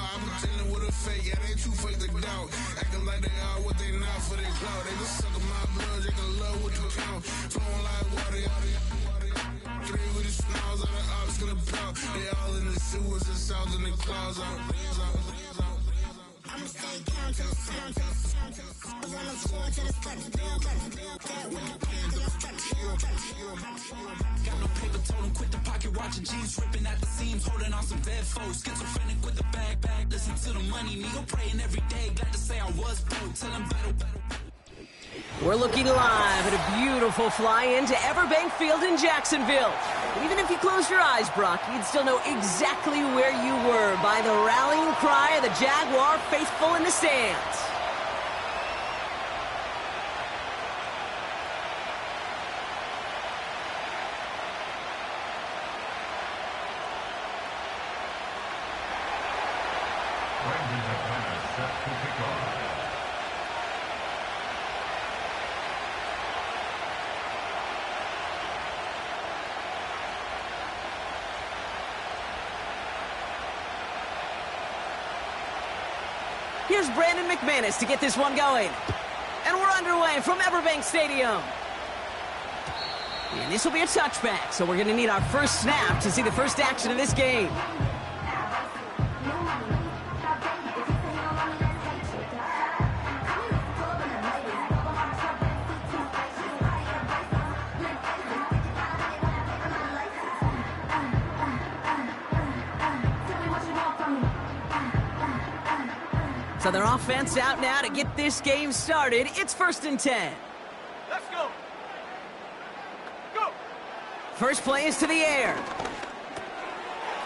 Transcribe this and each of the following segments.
I'm pretending with a fake, yeah, they too fake to doubt. Acting like they are what they not for their clout. They just suckin' my blood, they can love what you count. Flowing like water, three with the smiles on the ops gonna pop. They all in the sewers and south in the clouds. I'ma stay down to the sound, to the sound, to the sound. On the floor to the steps, build that with the pain to the steps, got no paper, told him quit the pocket, watching jeans ripping at the seams, holding on some dead foes, schizophrenic with the bag, listen to the money, nigga praying every day, glad to say I was broke, tell him battle. We're looking live at a beautiful fly-in to Everbank Field in Jacksonville. Even if you close your eyes, Brock, you'd still know exactly where you were by the rallying cry of the Jaguar faithful in the stands. Here's Brandon McManus to get this one going. And we're underway from Everbank Stadium. And this will be a touchback, so we're going to need our first snap to see the first action of this game. So their offense out now to get this game started. It's 1st and 10. Let's go. Go. First play is to the air.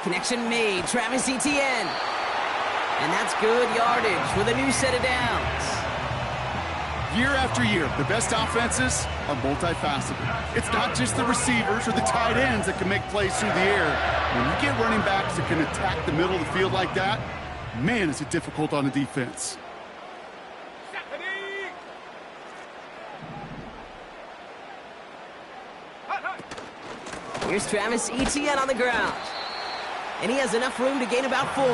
Connection made. Travis Etienne. And that's good yardage with a new set of downs. Year after year, the best offenses are multifaceted. It's not just the receivers or the tight ends that can make plays through the air. When you get running backs that can attack the middle of the field like that, man, is it difficult on the defense. Here's Travis Etienne on the ground. And he has enough room to gain about 4.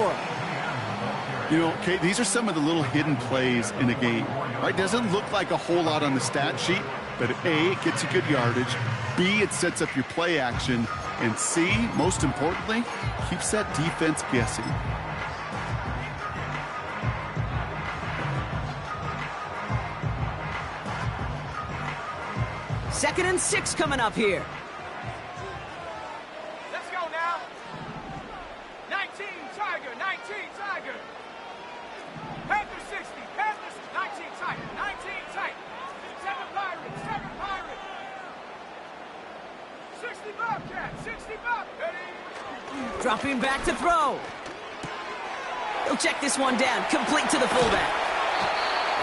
You know, Kate, these are some of the little hidden plays in a game. Right? Doesn't look like a whole lot on the stat sheet, but A, it gets you good yardage. B, it sets up your play action. And C, most importantly, keeps that defense guessing. Second and 6 coming up here. Let's go now. 19 Tiger, 19 Tiger. Panther 60, Panthers 19 Tiger, 19 Tiger. 7 Pirates, 7 Pirates. 60 Bobcat, 60 Bobcat. Ready? Dropping back to throw. He'll check this one down, complete to the fullback.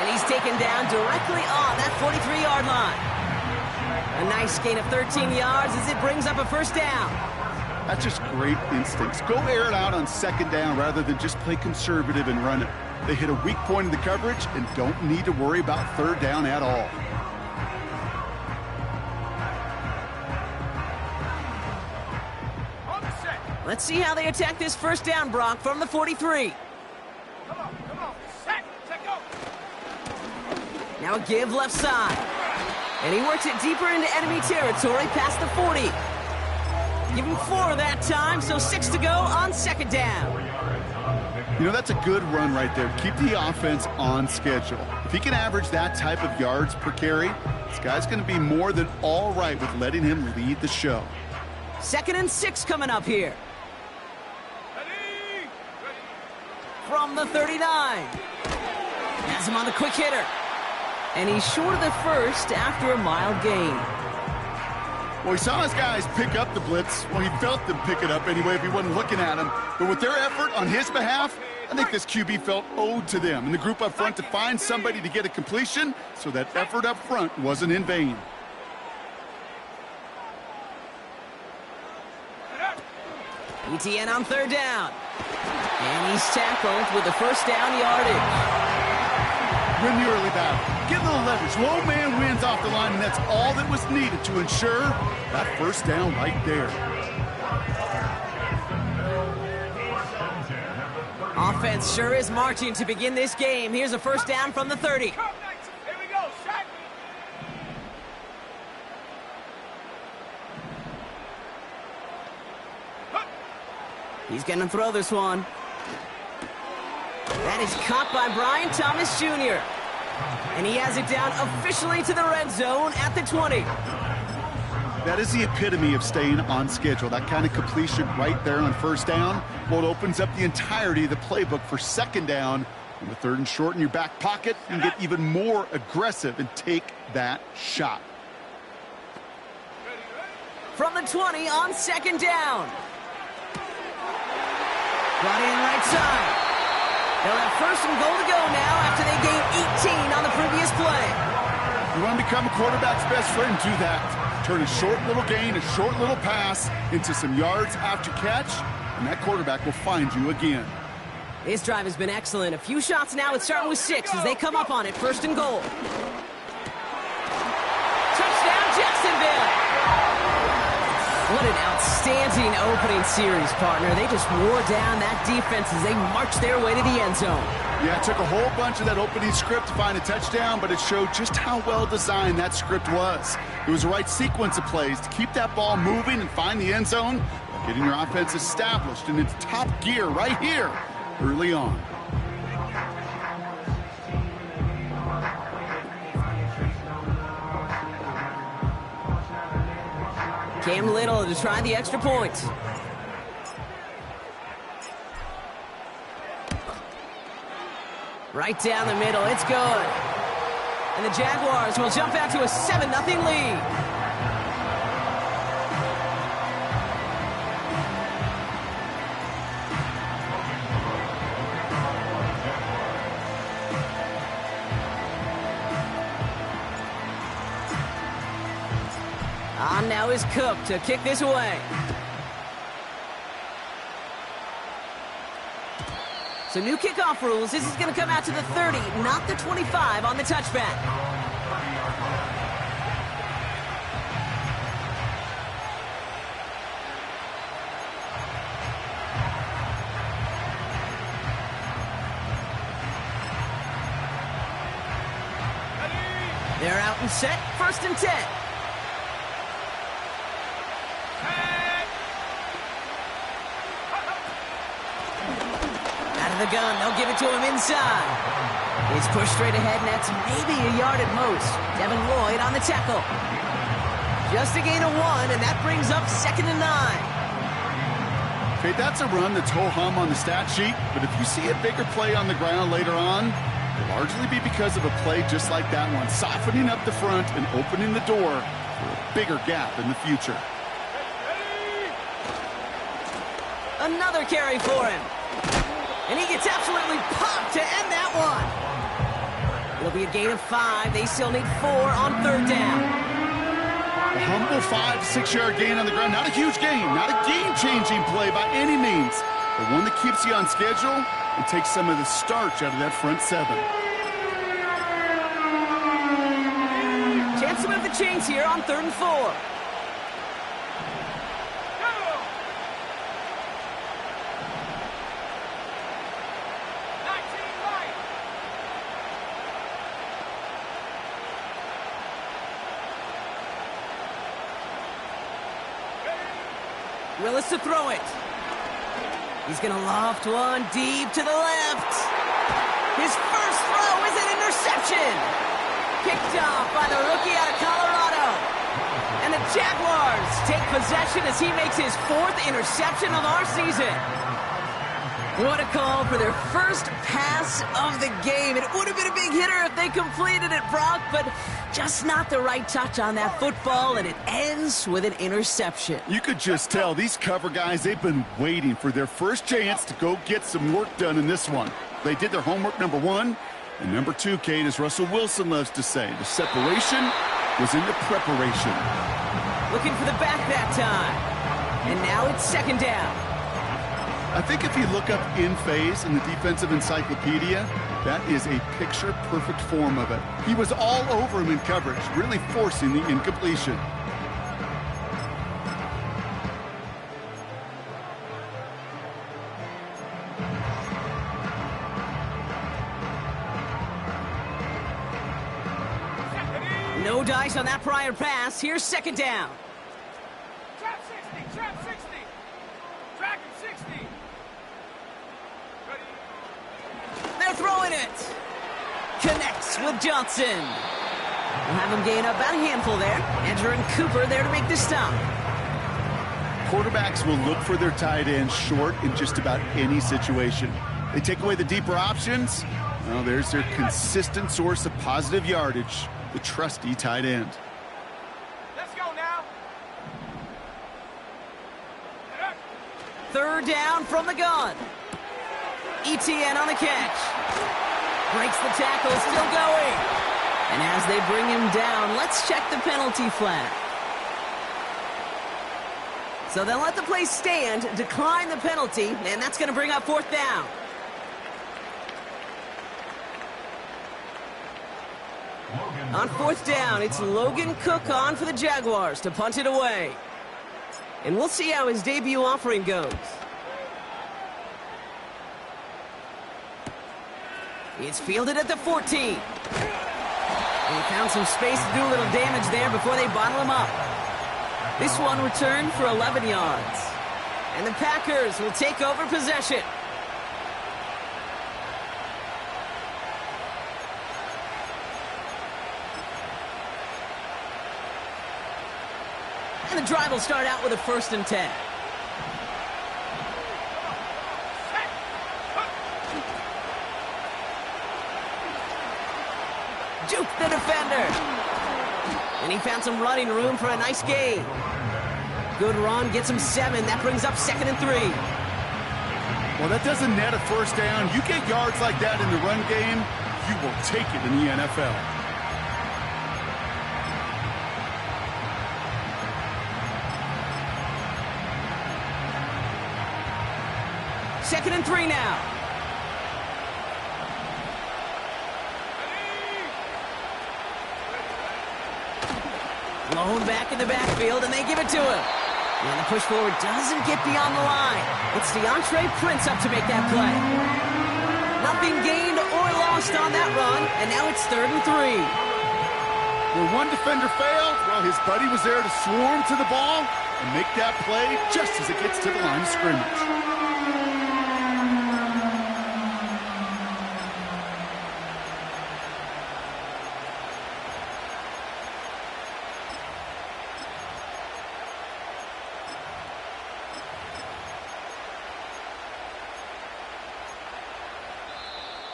And he's taken down directly on that 43-yard line. A nice gain of 13 yards as it brings up a first down. That's just great instincts. Go air it out on 2nd down rather than just play conservative and run it. They hit a weak point in the coverage and don't need to worry about 3rd down at all. Let's see how they attack this first down, Brock, from the 43. Come on. Set, go. Now a give left side. And he works it deeper into enemy territory past the 40. Give him 4 that time, so 6 to go on 2nd down. You know, that's a good run right there. Keep the offense on schedule. If he can average that type of yards per carry, this guy's going to be more than all right with letting him lead the show. 2nd and 6 coming up here. Ready. From the 39. Has him on the quick hitter. And he's short of the first after a mild gain. Well, he saw his guys pick up the blitz. Well, he felt them pick it up anyway if he wasn't looking at him. But with their effort on his behalf, I think this QB felt owed to them and the group up front to find somebody to get a completion, so that effort up front wasn't in vain. Etienne on 3rd down. And he's tackled with the first down yardage. Win the early battle. Get a little leverage. Low man wins off the line, and that's all that was needed to ensure that first down right there. offense sure is marching to begin this game. Here's a first down from the 30. Here we go, shot. He's going to throw this one. That is caught by Brian Thomas Jr. And he has it down officially to the red zone at the 20. That is the epitome of staying on schedule. That kind of completion right there on first down. Well, it opens up the entirety of the playbook for second down. On the third and short in your back pocket, you can get even more aggressive and take that shot. From the 20 on second down. Brought in right side. They'll have first and goal to go now after they gained 18 on the previous play. You want to become a quarterback's best friend, do that. Turn a short little gain, a short little pass into some yards after catch, and that quarterback will find you again. This drive has been excellent. A few shots now. It's starting with 6 as they come up on it. First and goal. Touchdown, Jacksonville. What an outstanding opening series, partner. They just wore down that defense as they marched their way to the end zone. Yeah, it took a whole bunch of that opening script to find a touchdown, but it showed just how well designed that script was. It was the right sequence of plays to keep that ball moving and find the end zone while getting your offense established in its top gear right here early on. Cam Little to try the extra point. Right down the middle, it's good. And the Jaguars will jump out to a 7-0 lead. On now is Cook to kick this away. So new kickoff rules. This is going to come out to the 30, not the 25 on the touchback. They're out and set. First and 10. The gun, they'll give it to him inside. He's pushed straight ahead, and that's maybe a yard at most. Devin Lloyd on the tackle. Just a gain of 1, and that brings up 2nd and 9. Okay, that's a run that's ho-hum on the stat sheet, but if you see a bigger play on the ground later on, it'll largely be because of a play just like that one, softening up the front and opening the door for a bigger gap in the future. Another carry for him. And he gets absolutely popped to end that one. It'll be a gain of 5. They still need 4 on third down. A humble 5 to 6 yard gain on the ground. Not a huge gain, not a game-changing play by any means, but one that keeps you on schedule and takes some of the starch out of that front 7. Chance to move the chains here on 3rd and 4. Willis to throw it. He's going to loft one deep to the left. His first throw is an interception. Picked off by the rookie out of Colorado. And the Jaguars take possession as he makes his 4th interception of our season. What a call for their first pass of the game. It would have been a big hitter if they completed it, Brock, but just not the right touch on that football, and it ends with an interception. You could just tell these cover guys, they've been waiting for their first chance to go get some work done in this one. They did their homework, number 1, and number 2, Kate, as Russell Wilson loves to say, the separation was in the preparation. Looking for the back that time. And now it's 2nd down. I think if you look up in phase in the defensive encyclopedia, that is a picture-perfect form of it. He was all over him in coverage, really forcing the incompletion. No dice on that prior pass. Here's second down. Trap 60, trap 60. Dragon 60. Ready? They're throwing it. Connects with Johnson. We'll have him gain about a handful there. Andrew and Cooper there to make the stop. Quarterbacks will look for their tight end short in just about any situation. They take away the deeper options. Well, there's their consistent source of positive yardage, the trusty tight end. Let's go now. Third down from the gun. ETN on the catch. Breaks the tackle, still going. And as they bring him down, let's check the penalty flag. So they'll let the play stand, decline the penalty, and that's going to bring up fourth down. On fourth down, it's Logan Cook on for the Jaguars to punt it away. And we'll see how his debut offering goes. It's fielded at the 14. And he found some space to do a little damage there before they bottle him up. This one returned for 11 yards. And the Packers will take over possession. And the drive will start out with a 1st and 10. Juke the defender. And he found some running room for a nice gain. Good run, gets him 7. That brings up 2nd and 3. Well, that doesn't net a first down. You get yards like that in the run game, you will take it in the NFL. Second and 3 now. Lone back in the backfield, and they give it to him. And the push forward doesn't get beyond the line. It's DeAndre Prince up to make that play. Nothing gained or lost on that run, and now it's 3rd and 3. Where one defender failed, well, his buddy was there to swarm to the ball and make that play just as it gets to the line of scrimmage.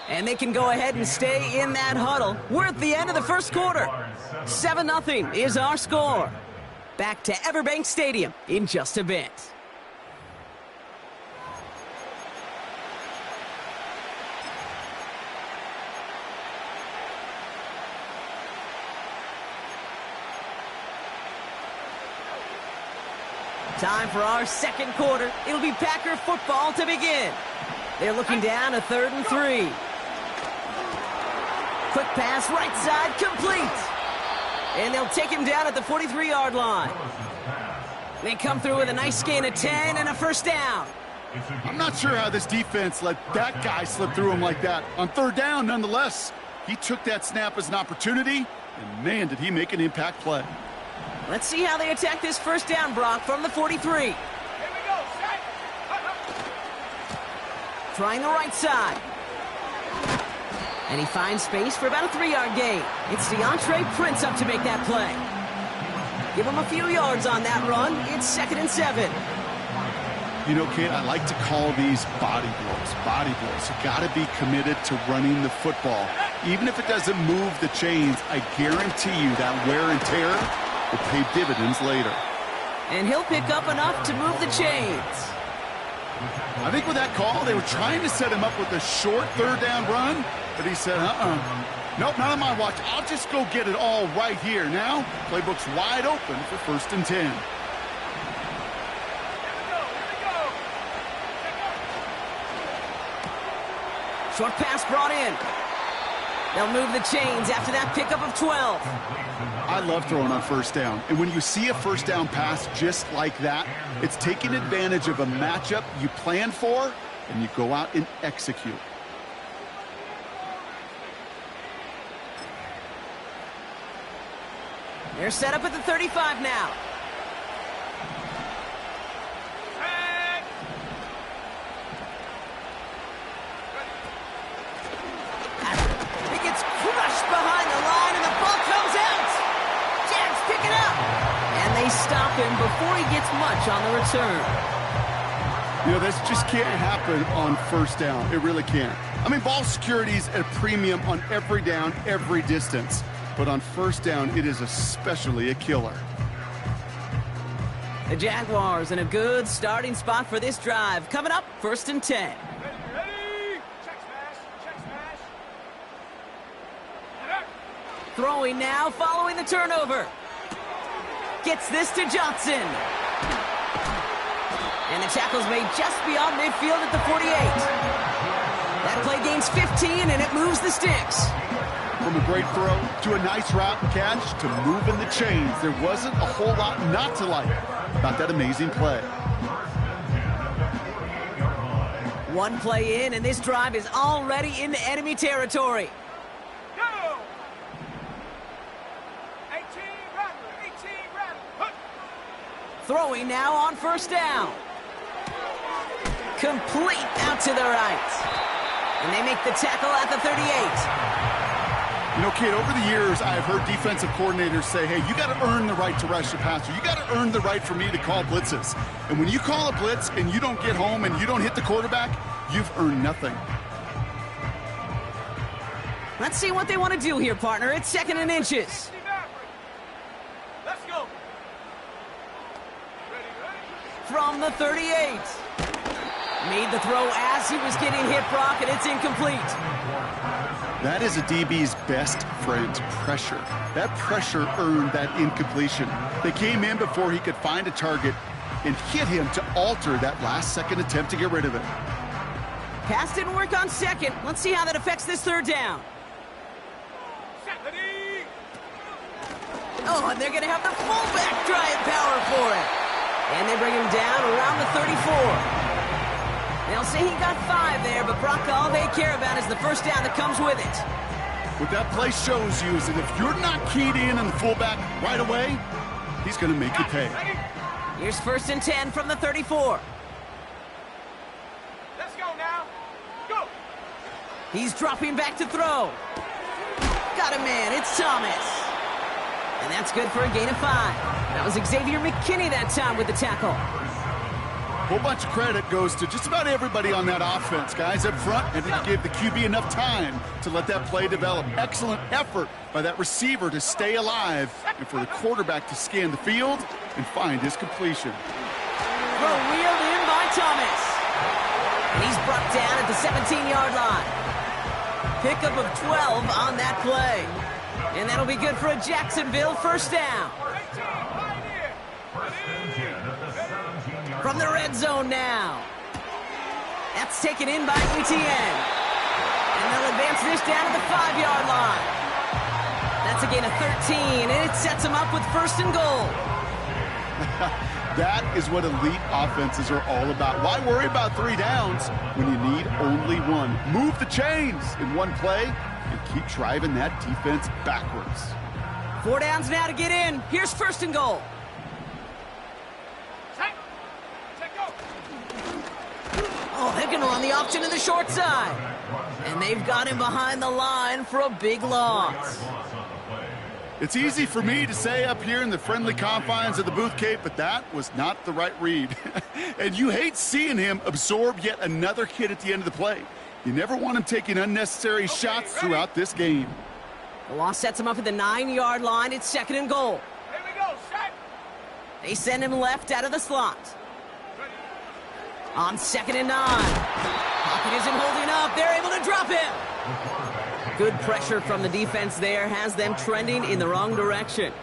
And they can go ahead and stay in that huddle. We're at the end of the first quarter. 7-0 is our score. Back to Everbank Stadium in just a bit. Time for our second quarter. It'll be Packer football to begin. They're looking down a 3rd and 3. Quick pass, right side, complete. And they'll take him down at the 43-yard line. They come through with a nice gain of 10 and a first down. I'm not sure how this defense let that guy slip through him like that. On 3rd down, nonetheless, he took that snap as an opportunity, and man, did he make an impact play. Let's see how they attack this first down, Brock, from the 43. Here we go, set. Trying the right side. And he finds space for about a 3-yard gain. It's DeAndre Prince up to make that play. Give him a few yards on that run. It's 2nd and 7. You know, Kate, I like to call these body blows. Body blows. You got to be committed to running the football. Even if it doesn't move the chains, I guarantee you that wear and tear will pay dividends later. And he'll pick up enough to move the chains. I think with that call, they were trying to set him up with a short 3rd down run, but he said, nope, not on my watch. I'll just go get it all right here. Now, playbook's wide open for 1st and 10. Short pass brought in. They'll move the chains after that pickup of 12. I love throwing on 1st down. And when you see a 1st down pass just like that, it's taking advantage of a matchup you planned for, and you go out and execute. They're set up at the 35 now. And It gets crushed behind the line, and the ball comes out. Jags pick it up. And they stop him before he gets much on the return. You know, this just can't happen on first down. It really can't. I mean, ball security's at a premium on every down, every distance. But on first down, it is especially a killer. The Jaguars in a good starting spot for this drive. Coming up, 1st and 10. ready. Check smash. Check smash. Get up. Throwing now, following the turnover. Gets this to Johnson. And the tackle's made just beyond midfield at the 48. That play gains 15, and it moves the sticks. From a great throw to a nice route catch to moving the chains, there wasn't a whole lot not to like about that amazing play. One play in, and this drive is already into enemy territory. Go. 18 Rattler. 18 Rattler. Throwing now on 1st down. Complete out to the right. And they make the tackle at the 38. You know, kid, over the years, I've heard defensive coordinators say, hey, you got to earn the right to rush the passer. You got to earn the right for me to call blitzes. And when you call a blitz and you don't get home and you don't hit the quarterback, you've earned nothing. Let's see what they want to do here, partner. It's 2nd and inches. 60 Maverick. Let's go. Ready. From the 38. Made the throw as he was getting hit, Brock, and it's incomplete. That is a DB's best friend, pressure. That pressure earned that incompletion. They came in before he could find a target and hit him to alter that last-second attempt to get rid of it. Pass didn't work on 2nd. Let's see how that affects this 3rd down. Ready. Oh, and they're going to have the fullback trying power for it. And they bring him down around the 34. They'll say he got 5 there, but Brock, all they care about is the 1st down that comes with it. What that play shows you is that if you're not keyed in on the fullback right away, he's going to make you pay. Ready. Here's 1st and 10 from the 34. Let's go now. Go. He's dropping back to throw. Got a man. It's Thomas. And that's good for a gain of 5. That was Xavier McKinney that time with the tackle. A whole bunch of credit goes to just about everybody on that offense. Guys up front had to give the QB enough time to let that play develop. Excellent effort by that receiver to stay alive and for the quarterback to scan the field and find his completion. Throw wheeled in by Thomas. And he's brought down at the 17-yard line. Pickup of 12 on that play. And that'll be good for a Jacksonville 1st down. 18 Pioneer. Ready. From the red zone now. That's taken in by ETN. And they'll advance this down to the 5-yard line. That's a gain of 13, and it sets them up with 1st and goal. That is what elite offenses are all about. Why worry about 3 downs when you need only 1? Move the chains in one play and keep driving that defense backwards. 4 downs now to get in. Here's 1st and goal. Oh, they're going to run the option to the short side. And they've got him behind the line for a big loss. It's easy for me to say up here in the friendly confines of the Booth Cape, but that was not the right read. And you hate seeing him absorb yet another hit at the end of the play. You never want him taking unnecessary shots throughout this game. The loss sets him up at the 9-yard line. It's 2nd and goal. Here we go. Set. They send him left out of the slot. On 2nd and 9. Pocket isn't holding up. They're able to drop him. Good pressure from the defense there has them trending in the wrong direction.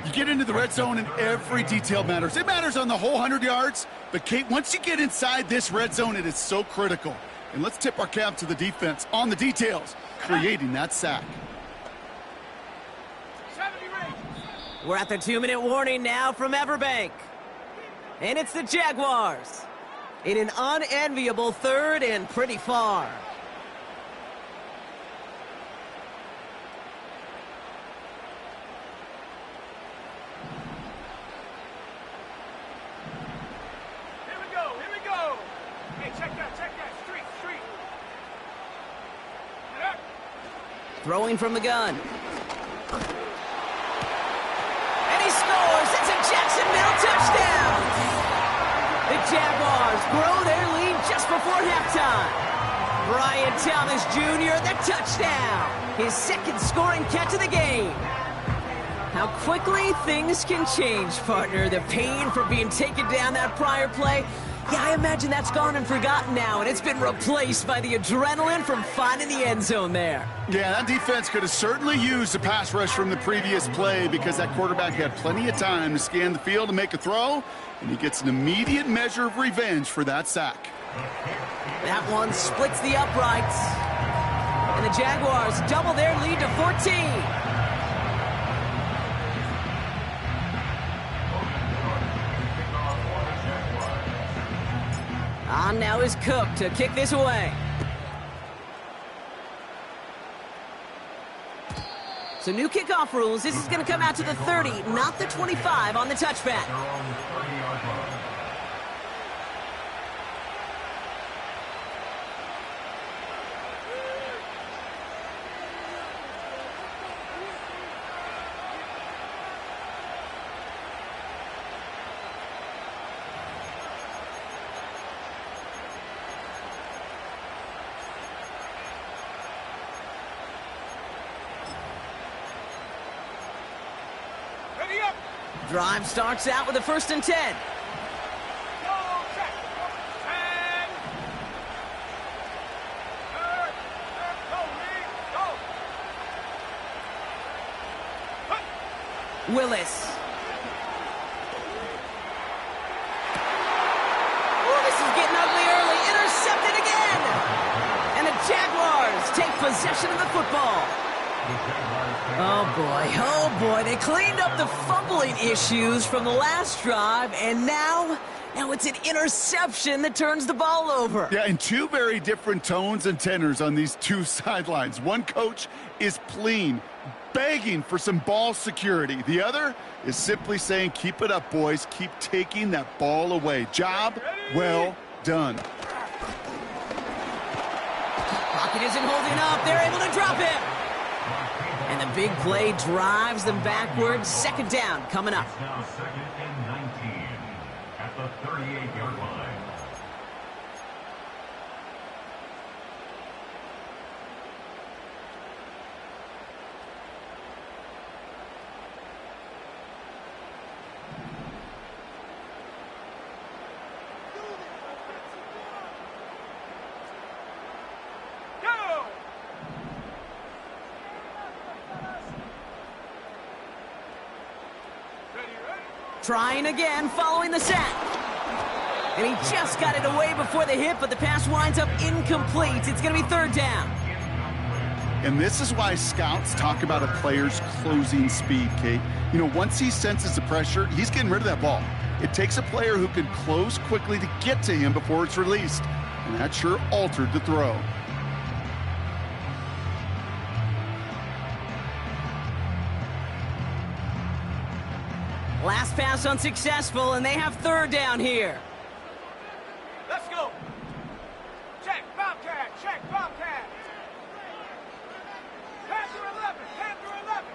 You get into the red zone and every detail matters. It matters on the whole 100 yards, but Kate, once you get inside this red zone, it is so critical. And let's tip our cap to the defense on the details, creating that sack. 70 range. We're at the 2-minute warning now from Everbank. And it's the Jaguars in an unenviable 3rd and pretty far. Hey, check that. Street. Get up. Throwing from the gun. And he scores! It's a Jacksonville touchdown! The Jaguars grow their lead just before halftime. Brian Thomas Jr., the touchdown! His second scoring catch of the game. How quickly things can change, partner. The pain from being taken down that prior play, yeah, I imagine that's gone and forgotten now, and it's been replaced by the adrenaline from finding the end zone there. Yeah, that defense could have certainly used the pass rush from the previous play because that quarterback had plenty of time to scan the field and make a throw, and he gets an immediate measure of revenge for that sack. That one splits the uprights, and the Jaguars double their lead to 14. On now is Cook to kick this away. So new kickoff rules. This is going to come out to the 30, not the 25 on the touchback. Ready up. Drive starts out with a 1st and 10. Go, check. 10. Third. Go, Lee. Go. Hup. Willis. Oh, this is getting ugly early. Intercepted again. And the Jaguars take possession of the football. Oh boy, they cleaned up the fumbling issues from the last drive, and now it's an interception that turns the ball over. Yeah, and two very different tones and tenors on these two sidelines. One coach is pleading, begging for some ball security. The other is simply saying, keep it up, boys. Keep taking that ball away. Job well done. Pocket isn't holding up. They're able to drop him. And the big play drives them backwards. 2nd down coming up. It's now 2nd and 19 at the 38-yard line. Go. Ready. Trying again following the sack. And he just got it away before the hit, but the pass winds up incomplete. It's going to be 3rd down. And this is why scouts talk about a player's closing speed, Kate. You know, once he senses the pressure, he's getting rid of that ball. It takes a player who can close quickly to get to him before it's released. And that sure altered the throw. Last pass unsuccessful, and they have 3rd down here. Let's go. Check, Bobcat. Check, Bobcat. Panther 11. Panther 11.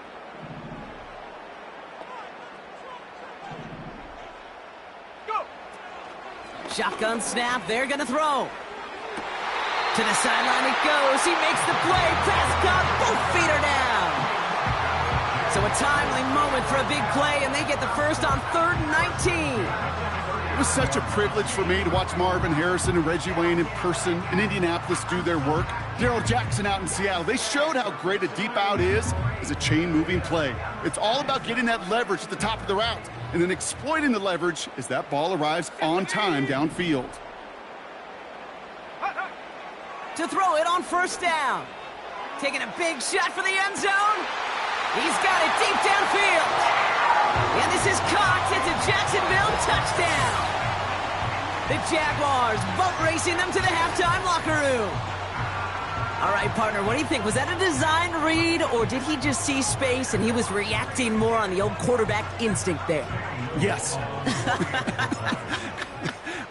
Go. Shotgun snap. They're going to throw. To the sideline it goes. He makes the play. Pass caught. Both feet are down. So a timely moment for a big play, and they get the first on 3rd and 19. It was such a privilege for me to watch Marvin Harrison and Reggie Wayne in person in Indianapolis do their work. Darrell Jackson out in Seattle. They showed how great a deep out is as a chain-moving play. It's all about getting that leverage at the top of the route and then exploiting the leverage as that ball arrives on time downfield. To throw it on 1st down. Taking a big shot for the end zone. He's got it deep downfield. And this is caught. It's a Jacksonville touchdown. The Jaguars boat racing them to the halftime locker room. All right, partner, what do you think? Was that a design read, or did he just see space and he was reacting more on the old quarterback instinct there? Yes.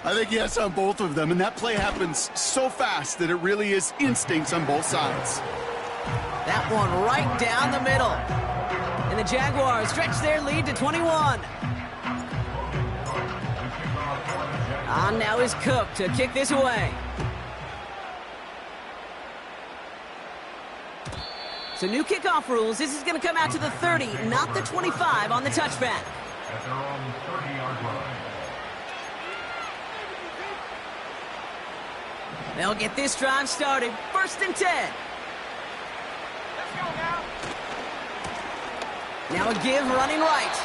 I think yes on both of them, and that play happens so fast that it really is instincts on both sides. That one right down the middle. And the Jaguars stretch their lead to 21. On now is Cook to kick this away. So new kickoff rules. This is going to come out to the 30, not the 25 on the touchback. At their own 30-yard line. They'll get this drive started. 1st and 10. Let's go now. Now a give running right.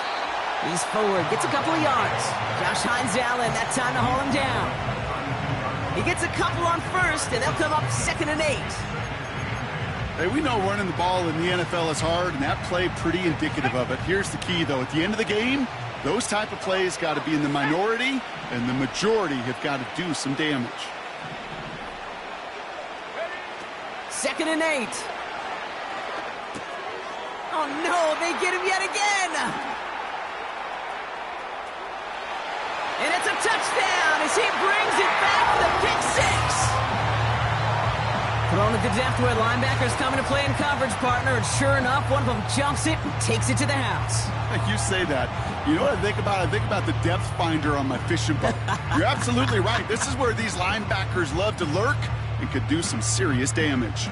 He's forward, gets a couple of yards. Josh Hines-Allen, that time to haul him down. He gets a couple on 1st, and they'll come up 2nd and 8. Hey, we know running the ball in the NFL is hard, and that play pretty indicative of it. Here's the key, though. At the end of the game, those type of plays got to be in the minority, and the majority have got to do some damage. 2nd and 8. Oh, no, they get him yet again. And it's a touchdown as he brings it back for the pick 6. Thrown at the depth where linebackers come into play in coverage, partner, and sure enough, one of them jumps it and takes it to the house. You say that. You know what I think about? I think about the depth finder on my fishing boat. You're absolutely right. This is where these linebackers love to lurk and could do some serious damage.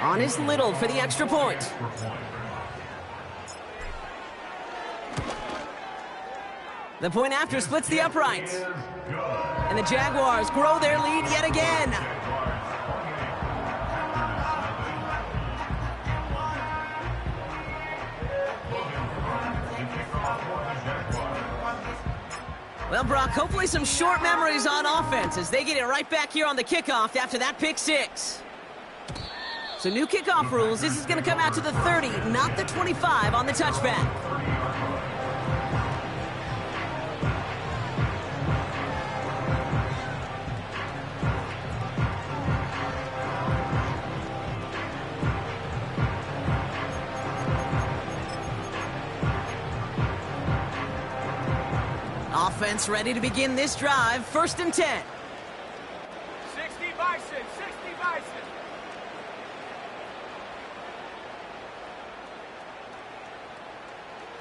On is Little for the extra point. The point after splits the uprights. And the Jaguars grow their lead yet again. Well, Brock, hopefully some short memories on offense as they get it right back here on the kickoff after that pick 6. So new kickoff rules. This is going to come out to the 30, not the 25 on the touchback. Offense ready to begin this drive. 1st and 10. 60 Bison, 60 Bison.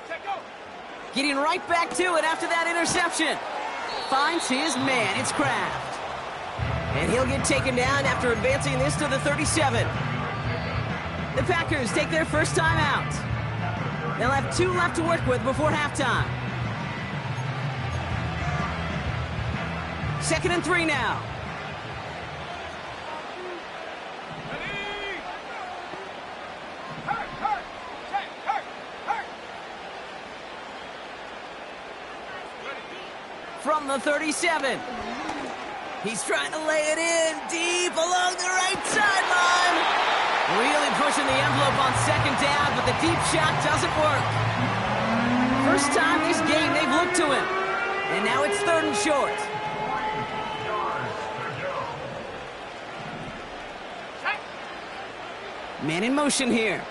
Take go. Getting right back to it after that interception. Finds his man. It's Kraft. And he'll get taken down after advancing this to the 37. The Packers take their first time out. They'll have 2 left to work with before halftime. 2nd and 3 now. Ready? Hurt, hurt. Check, hurt, hurt. From the 37. He's trying to lay it in deep along the right sideline. Really pushing the envelope on 2nd down, but the deep shot doesn't work. First time this game they've looked to him. And now it's 3rd and short. Man in motion here.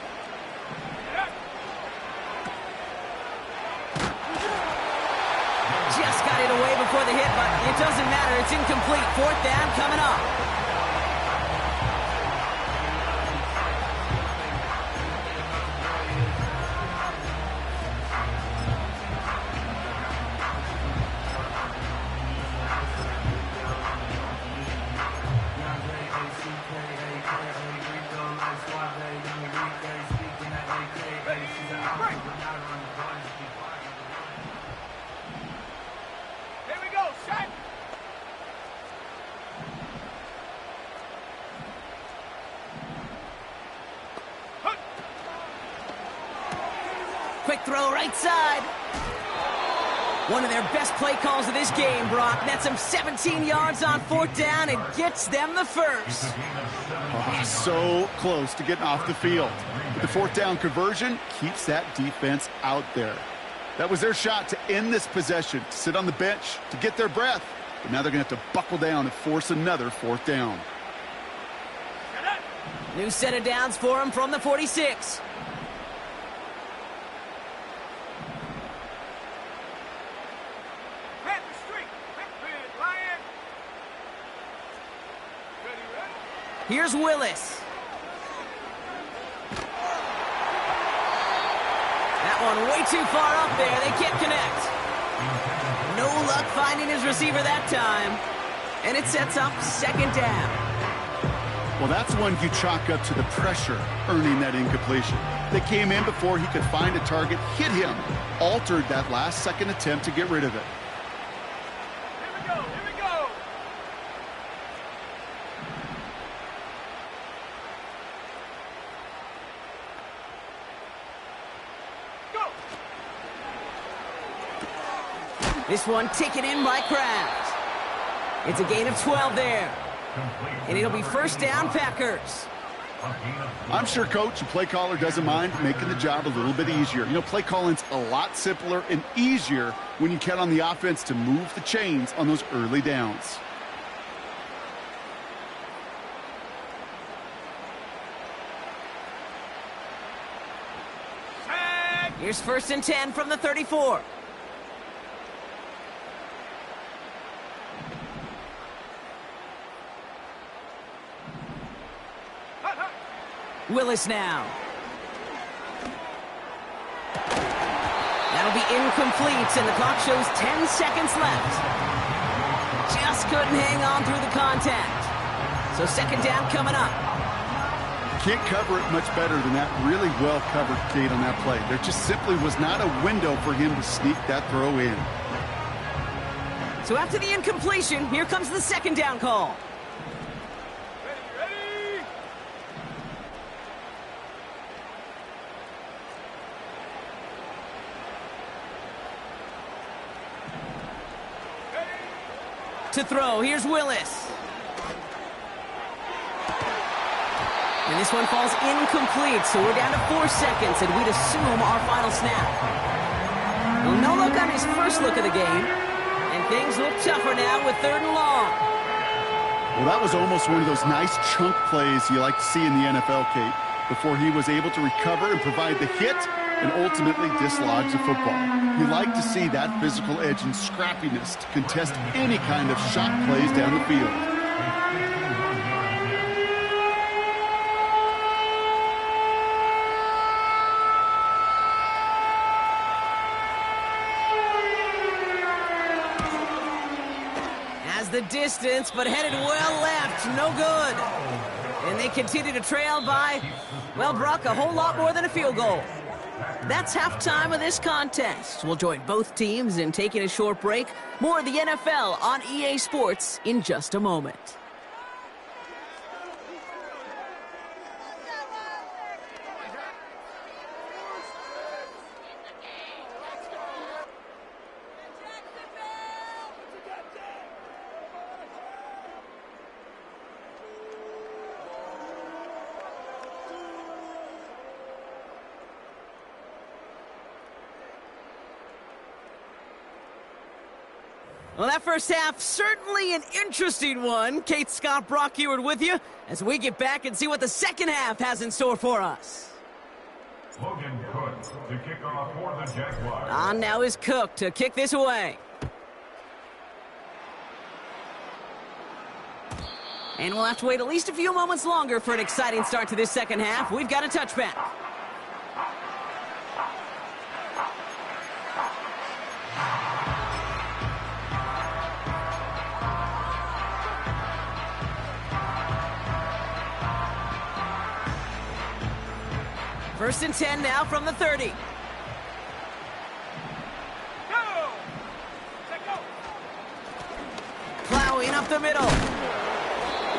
Just got it away before the hit, but it doesn't matter. It's incomplete. 4th down coming up. Here we go, set. Quick throw right side. One of their best play calls of this game, Brock. Nets them 17 yards on 4th down and gets them the first. Oh, so close to getting off the field. But the 4th down conversion keeps that defense out there. That was their shot to end this possession, to sit on the bench, to get their breath. But now they're going to have to buckle down and force another 4th down. New set of downs for him from the 46. Here's Willis. That one way too far up there. They can't connect. No luck finding his receiver that time. And it sets up second down. Well, that's one you chalk up to the pressure earning that incompletion. They came in before he could find a target, hit him, altered that last-second attempt to get rid of it. Here we go, here we go. Go. This one taken in by Kraft. It's a gain of 12 there. And it'll be first down, Packers. I'm sure coach and play caller doesn't mind making the job a little bit easier. You know, play calling's a lot simpler and easier when you count on the offense to move the chains on those early downs. Tag. Here's first and 10 from the 34. Willis now. That'll be incomplete, and the clock shows 10 seconds left. Just couldn't hang on through the contact. So second down coming up. Can't cover it much better than that really well-covered gate on that play. There just simply was not a window for him to sneak that throw in. So after the incompletion, here comes the second down call. Ready. To throw, here's Willis. And this one falls incomplete, so we're down to 4 seconds, and we'd assume our final snap. Well, no look on his first look of the game, and things look tougher now with 3rd and long. Well, that was almost one of those nice chunk plays you like to see in the NFL, Kate, before he was able to recover and provide the hit and ultimately dislodge the football. You like to see that physical edge and scrappiness to contest any kind of shot plays down the field. Has the distance, but headed well left. No good. And they continue to trail by, well, Brock, a whole lot more than a field goal. That's halftime of this contest. We'll join both teams in taking a short break. More of the NFL on EA Sports in just a moment. Well, that first half, certainly an interesting one. Kate Scott, Brock Huard with you as we get back and see what the second half has in store for us. Logan Cook to kick off for the Jaguars. On now is Cook to kick this away. And we'll have to wait at least a few moments longer for an exciting start to this second half. We've got a touchback. First and 10 now from the 30. Go. Let go. Plowing up the middle.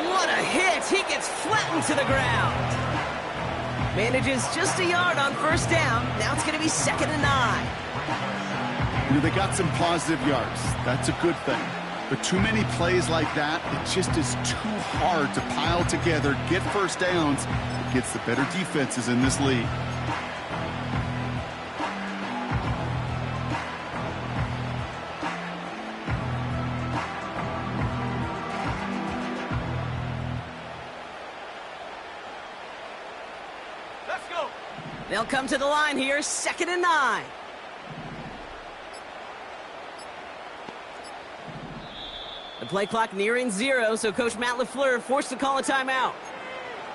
What a hit. He gets flattened to the ground. Manages just a yard on first down. Now it's going to be 2nd and 9. You know, they got some positive yards. That's a good thing. But too many plays like that, it just is too hard to pile together, get first downs. It gets the better defenses in this league. Let's go. They'll come to the line here, 2nd and 9. The play clock nearing 0, so Coach Matt LaFleur forced to call a timeout.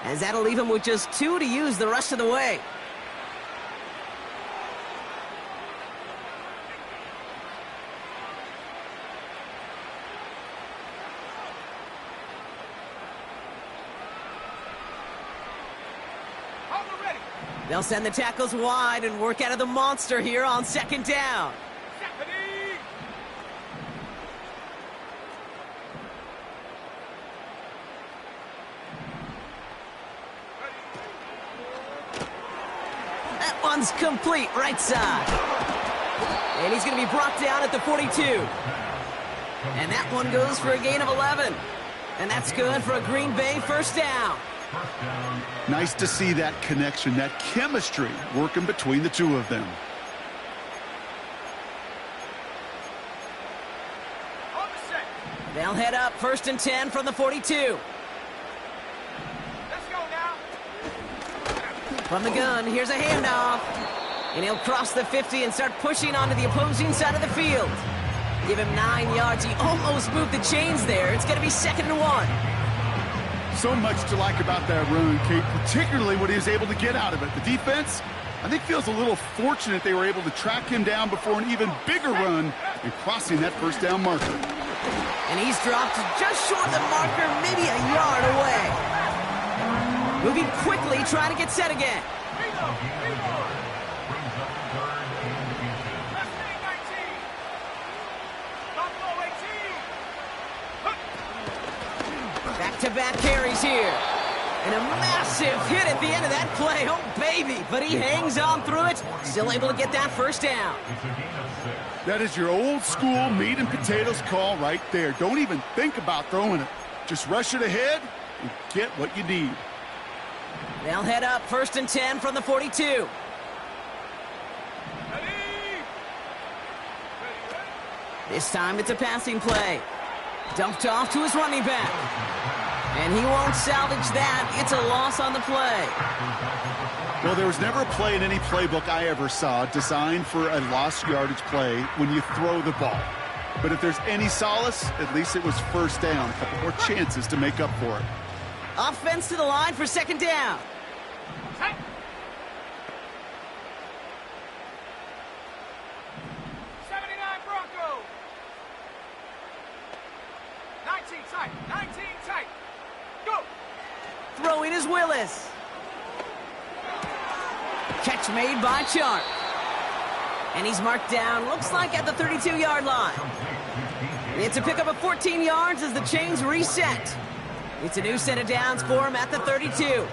as that'll leave him with just 2 to use the rest of the way. They'll send the tackles wide and work out of the monster here on 2nd down. That one's complete, right side. And he's going to be brought down at the 42. And that one goes for a gain of 11. And that's good for a Green Bay 1st down. Nice to see that connection, that chemistry working between the two of them. They'll head up 1st and 10 from the 42. Let's go now. From the gun, here's a handoff. And he'll cross the 50 and start pushing onto the opposing side of the field. Give him 9 yards. He almost moved the chains there. It's going to be 2nd and 1. So much to like about that run, Kate, particularly what he was able to get out of it. The defense, I think, feels a little fortunate they were able to track him down before an even bigger run and crossing that 1st down marker. And he's dropped just short of the marker, maybe a yard away. Moving quickly, trying to get set again. Back-to-back carries here. And a massive hit at the end of that play. Oh, baby. But he hangs on through it. Still able to get that 1st down. That is your old school meat and potatoes call right there. Don't even think about throwing it. Just rush it ahead and get what you need. They'll head up 1st and 10 from the 42. This time it's a passing play. Dumped off to his running back. And he won't salvage that. It's a loss on the play. Well, there was never a play in any playbook I ever saw designed for a lost yardage play when you throw the ball. But if there's any solace, at least it was 1st down. A couple more chances to make up for it. Offense to the line for 2nd down. 79 Broncos. 19 tight. 19 tight. Go. Throwing is Willis. Catch made by Chark. And he's marked down, looks like at the 32-yard line. It's a pickup of 14 yards as the chains reset. It's a new set of downs for him at the 32. Here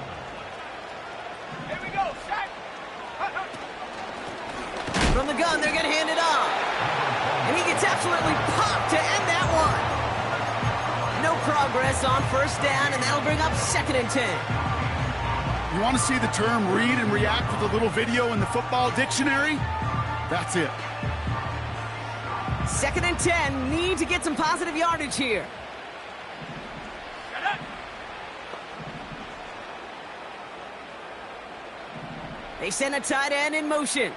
we go, set. From the gun, they're going to hand it off. And he gets absolutely popped to end that one. No progress on 1st down, and that'll bring up 2nd and 10. You want to see the term read and react with a little video in the football dictionary? That's it. 2nd and 10, need to get some positive yardage here. They send a tight end in motion.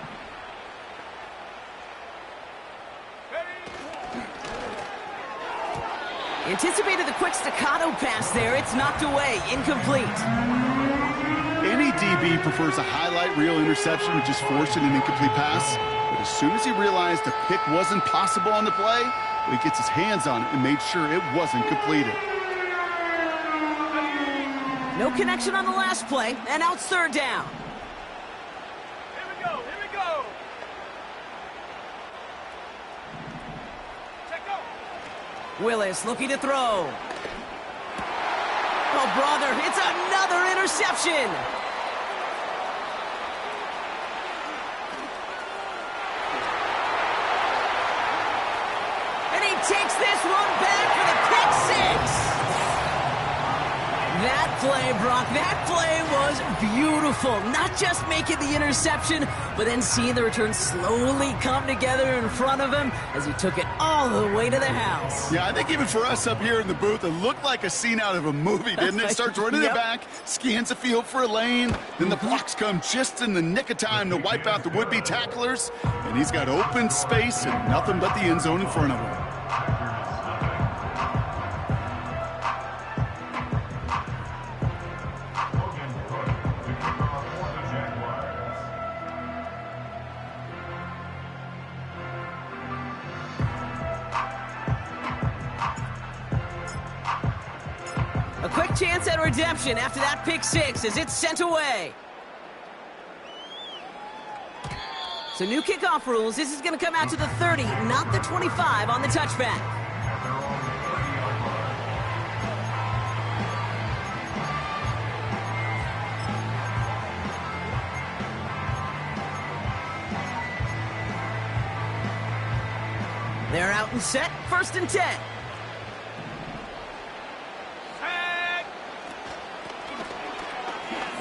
Anticipated the quick staccato pass there. It's knocked away, incomplete. Any DB prefers a highlight reel interception with just forcing an incomplete pass. But as soon as he realized a pick wasn't possible on the play, he gets his hands on it and made sure it wasn't completed. No connection on the last play, and now it's 3rd down. Here we go, here we go. Check go. Willis looking to throw. Oh, brother, it's another interception. And he takes this one back for the pick 6. That play, Brock, that play was beautiful. Not just making the interception, but then seeing the return slowly come together in front of him as he took it all the way to the house. Yeah, I think even for us up here in the booth, it looked like a scene out of a movie, didn't it? Starts running it back, scans the field for a lane, then the blocks come just in the nick of time to wipe out the would-be tacklers, and he's got open space and nothing but the end zone in front of him. A quick chance at redemption after that pick six as it's sent away. So new kickoff rules. This is going to come out to the 30, not the 25 on the touchback. They're out and set. 1st and 10.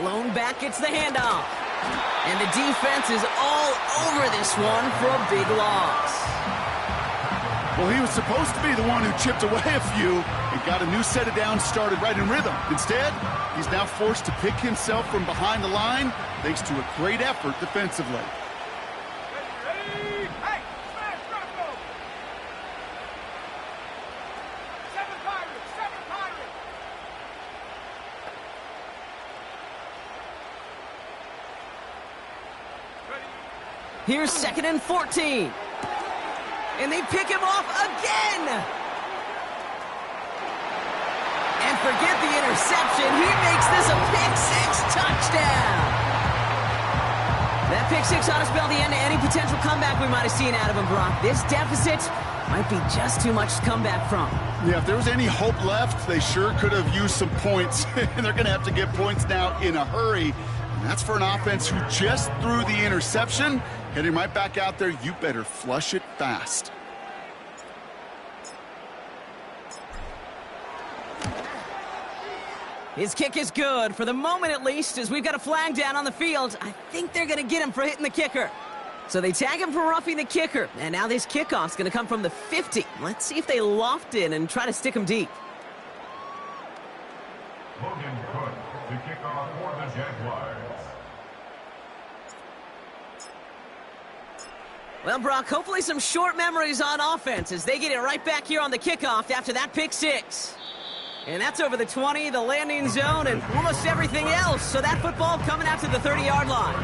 Lone back gets the handoff. And the defense is all over this one for a big loss. Well, he was supposed to be the one who chipped away a few and got a new set of downs started right in rhythm. Instead, he's now forced to pick himself from behind the line thanks to a great effort defensively. Here's 2nd and 14. And they pick him off again. And forget the interception. He makes this a pick six touchdown. That pick six ought to spell the end to any potential comeback we might have seen out of him, Brock. This deficit might be just too much to come back from. Yeah, if there was any hope left, they sure could have used some points. And they're going to have to get points now in a hurry. And that's for an offense who just threw the interception. Heading right back out there, you better flush it fast. His kick is good, for the moment at least, as we've got a flag down on the field. I think they're going to get him for hitting the kicker. So they tag him for roughing the kicker, and now this kickoff's going to come from the 50. Let's see if they loft in and try to stick him deep. Logan Cook, the kickoff for the Jaguars. Well, Brock, hopefully some short memories on offense as they get it right back here on the kickoff after that pick six. And that's over the 20, the landing zone, and almost everything else. So that football coming out to the 30-yard line.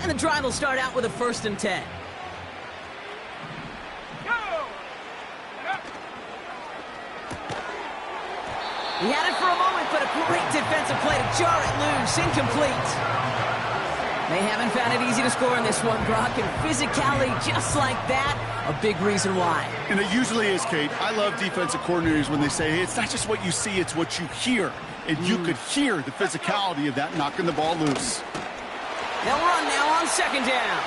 And the drive will start out with a 1st and 10. He had it for a moment, but a great defensive play to jar it loose. Incomplete. They haven't found it easy to score in this one, Brock, and physicality just like that, a big reason why. And it usually is, Kate. I love defensive coordinators when they say, hey, it's not just what you see, it's what you hear. And you could hear the physicality of that knocking the ball loose. They'll run now on 2nd down.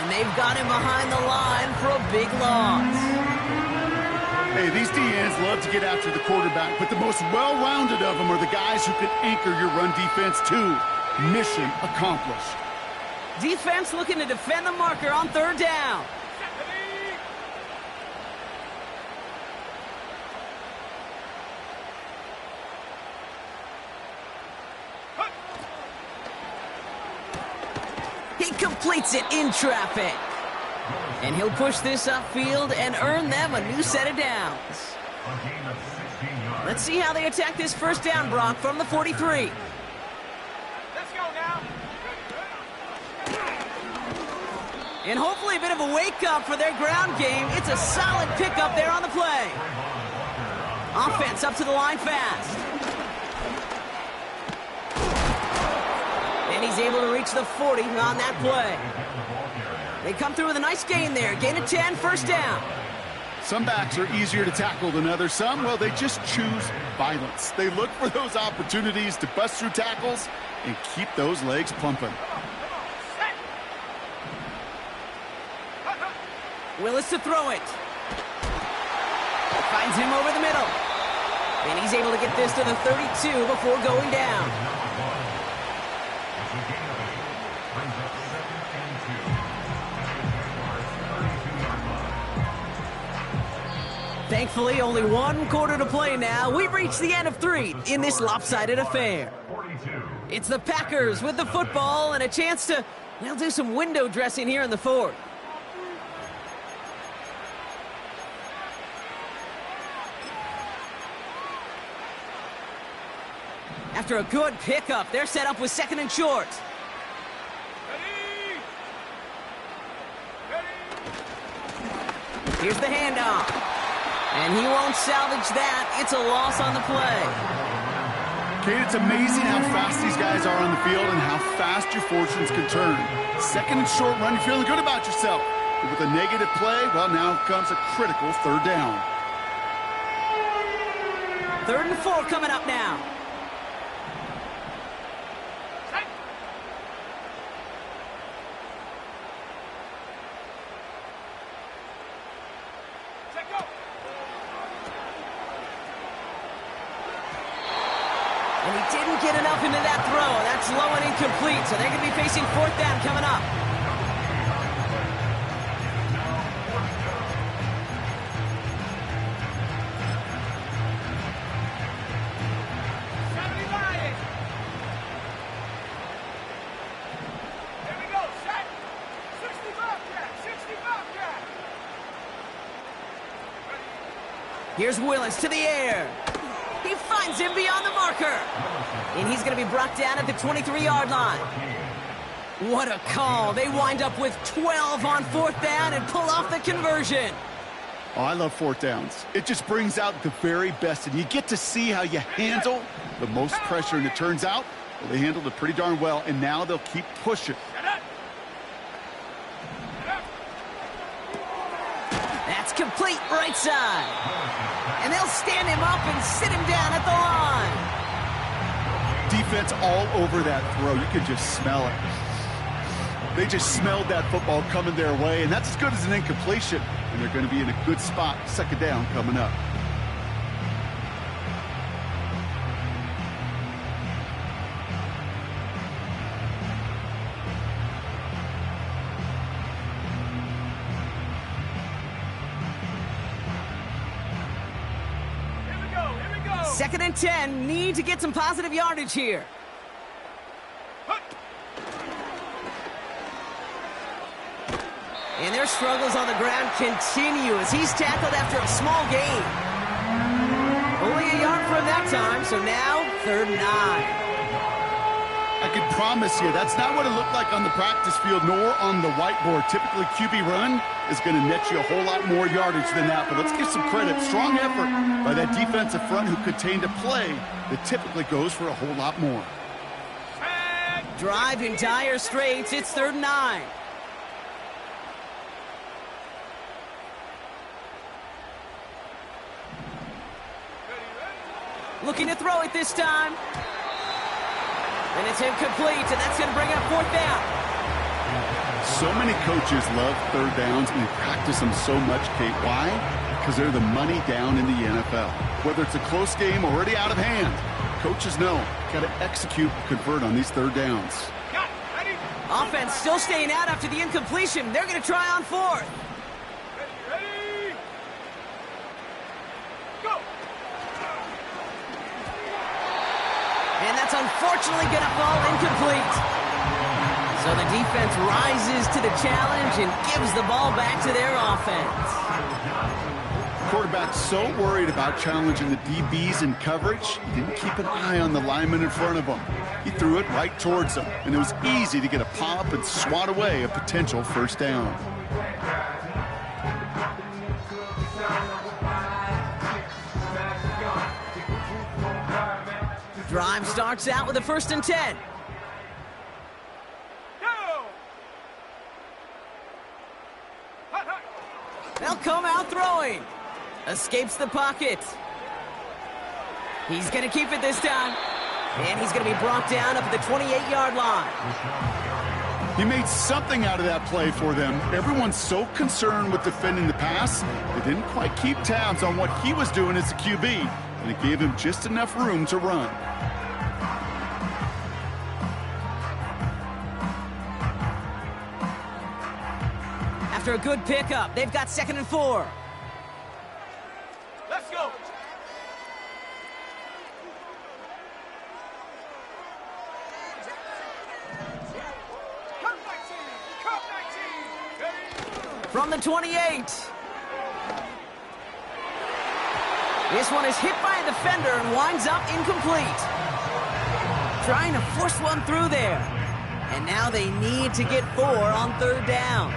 And they've got him behind the line for a big loss. Hey, these DNs love to get after the quarterback, but the most well-rounded of them are the guys who can anchor your run defense too. Mission accomplished. Defense looking to defend the marker on 3rd down. He completes it in traffic. And he'll push this upfield and earn them a new set of downs. Let's see how they attack this 1st down, Brock, from the 43. Let's go now. And hopefully a bit of a wake-up for their ground game. It's a solid pickup there on the play. Offense up to the line fast. And he's able to reach the 40 on that play. They come through with a nice gain there. Gain of 10, 1st down. Some backs are easier to tackle than others. Some, well, they just choose violence. They look for those opportunities to bust through tackles and keep those legs pumping. Willis to throw it. Finds him over the middle. And he's able to get this to the 32 before going down. Thankfully, only 1 quarter to play now. We've reached the end of 3 in this lopsided affair. It's the Packers with the football and a chance to, well, do some window dressing here in the 4th. After a good pickup, they're set up with 2nd and short. Here's the handoff. And he won't salvage that. It's a loss on the play. Kate, it's amazing how fast these guys are on the field and how fast your fortunes can turn. Second and short run, you're feeling good about yourself. But with a negative play, well, now comes a critical third down. 3rd and 4 coming up now. And he didn't get enough into that throw. That's low and incomplete, so they're going to be facing 4th down coming up. Here's Willis to the air. He finds him beyond the marker. And he's going to be brought down at the 23-yard line. What a call. They wind up with 12 on 4th down and pull off the conversion. Oh, I love 4th downs. It just brings out the very best, and you get to see how you handle the most pressure, and it turns out, well, they handled it pretty darn well, and now they'll keep pushing. That's complete right side. And they'll stand him up and sit him down at the line. Defense all over that throw. You could just smell it. They just smelled that football coming their way, and that's as good as an incompletion. And they're going to be in a good spot. 2nd down coming up. Second and 10, need to get some positive yardage here. And their struggles on the ground continue as he's tackled after a small gain. Only a yard from that time, so now 3rd and 9. I can promise you, that's not what it looked like on the practice field, nor on the whiteboard. Typically, QB run is going to net you a whole lot more yardage than that. But let's give some credit. Strong effort by that defensive front who contained a play that typically goes for a whole lot more. Drive in dire straits. It's 3rd and 9. Looking to throw it this time. And it's incomplete, and that's going to bring up 4th down. So many coaches love 3rd downs, and they practice them so much, Kate. Why? Because they're the money down in the NFL. Whether it's a close game already out of hand, coaches know, got to execute and convert on these 3rd downs. Offense still staying out after the incompletion. They're going to try on 4th. Ready? Go! And that's unfortunately going to fall incomplete. So the defense rises to the challenge and gives the ball back to their offense. Quarterback's so worried about challenging the DBs in coverage, he didn't keep an eye on the lineman in front of him. He threw it right towards them, and it was easy to get a pop and swat away a potential 1st down. Drive starts out with a 1st and 10. They'll come out throwing. Escapes the pocket. He's going to keep it this time. And he's going to be brought down up at the 28-yard line. He made something out of that play for them. Everyone's so concerned with defending the pass, they didn't quite keep tabs on what he was doing as a QB. And it gave him just enough room to run. After a good pickup, they've got 2nd and 4. Let's go! From the 28. This one is hit by a defender and winds up incomplete. Trying to force one through there. And now they need to get 4 on 3rd down.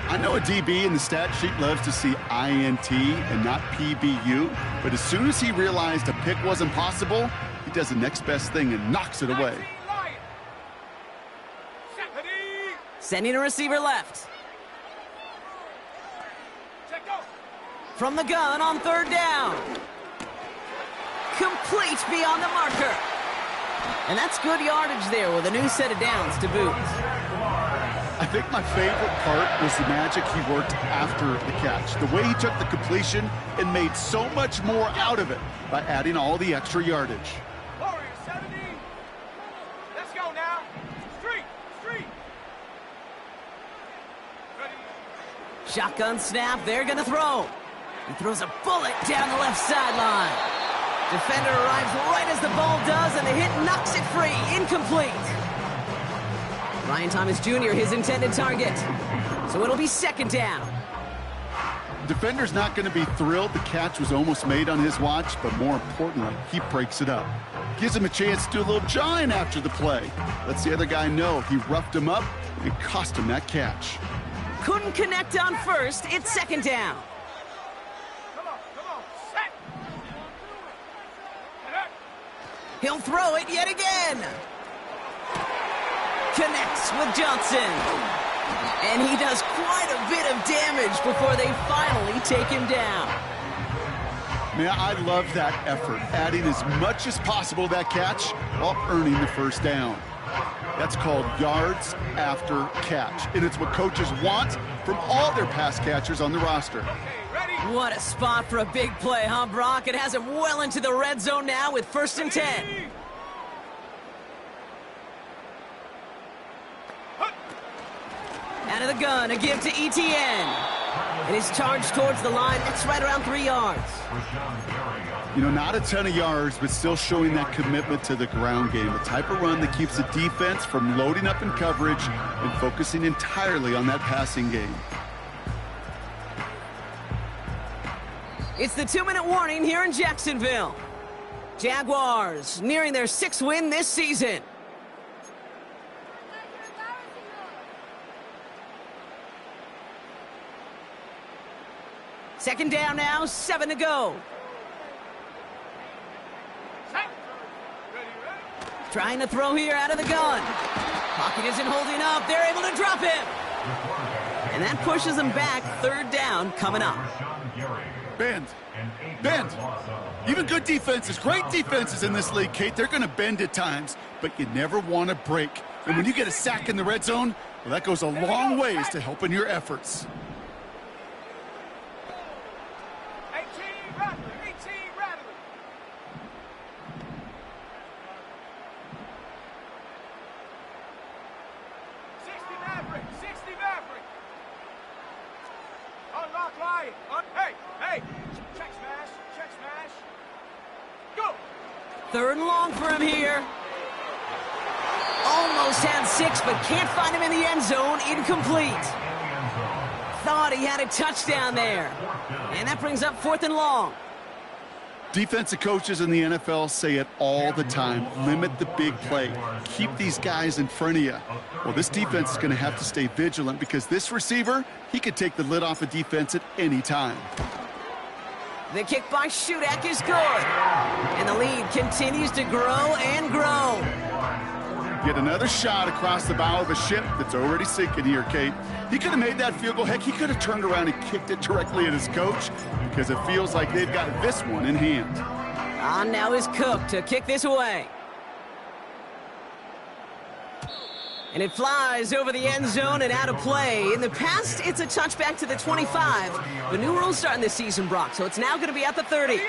I know a DB in the stat sheet loves to see INT and not PBU, but as soon as he realized a pick wasn't possible, he does the next best thing and knocks it away. Sending a receiver left. From the gun on third down. Complete beyond the marker. And that's good yardage there with a new set of downs to boot. I think my favorite part was the magic he worked after the catch. The way he took the completion and made so much more out of it by adding all the extra yardage. Warriors 70. Let's go now. Street. Ready. Shotgun snap, they're gonna throw. He throws a bullet down the left sideline. Defender arrives right as the ball does, and the hit knocks it free. Incomplete. Ryan Thomas Jr., his intended target. So it'll be second down. Defender's not going to be thrilled the catch was almost made on his watch, but more importantly, he breaks it up. Gives him a chance to do a little jawing after the play. Lets the other guy know he roughed him up and cost him that catch. Couldn't connect on first. It's second down. Come on. Set. He'll throw it yet again. Connects with Johnson. And he does quite a bit of damage before they finally take him down. Man, I love that effort, adding as much as possible to that catch while earning the first down. That's called yards after catch, and it's what coaches want from all their pass catchers on the roster. What a spot for a big play, huh, Brock? It has him well into the red zone now with 1st and 10. Out of the gun, a give to ETN. And he's charged towards the line. It's right around 3 yards. You know, not a ton of yards, but still showing that commitment to the ground game. The type of run that keeps the defense from loading up in coverage and focusing entirely on that passing game. It's the 2-minute warning here in Jacksonville. Jaguars nearing their 6th win this season. Second down now, 7 to go. Trying to throw here out of the gun. Pocket isn't holding up. They're able to drop him. And that pushes them back. 3rd down coming up. Bend. Even good defenses, great defenses in this league, Kate, they're going to bend at times, but you never want to break. And when you get a sack in the red zone, well, that goes a long ways to helping your efforts. 18 Rattler. 60 Maverick. Unlock line. Hey. Check smash. Go. 3rd and long for him here. Almost had 6, but can't find him in the end zone. Incomplete. Thought he had a touchdown there. And that brings up 4th and long. Defensive coaches in the NFL say it all the time. Limit the big play. Keep these guys in front of you. Well, this defense is going to have to stay vigilant because this receiver, he could take the lid off a defense at any time. The kick by Shudak is good. And the lead continues to grow and grow. Get another shot across the bow of a ship that's already sinking here, Kate. He could have made that field goal. Heck, he could have turned around and kicked it directly at his coach because it feels like they've got this one in hand. On now is Cook to kick this away. And it flies over the end zone and out of play. In the past, it's a touchback to the 25. The new rules starting this season, Brock, so it's now going to be at the 30.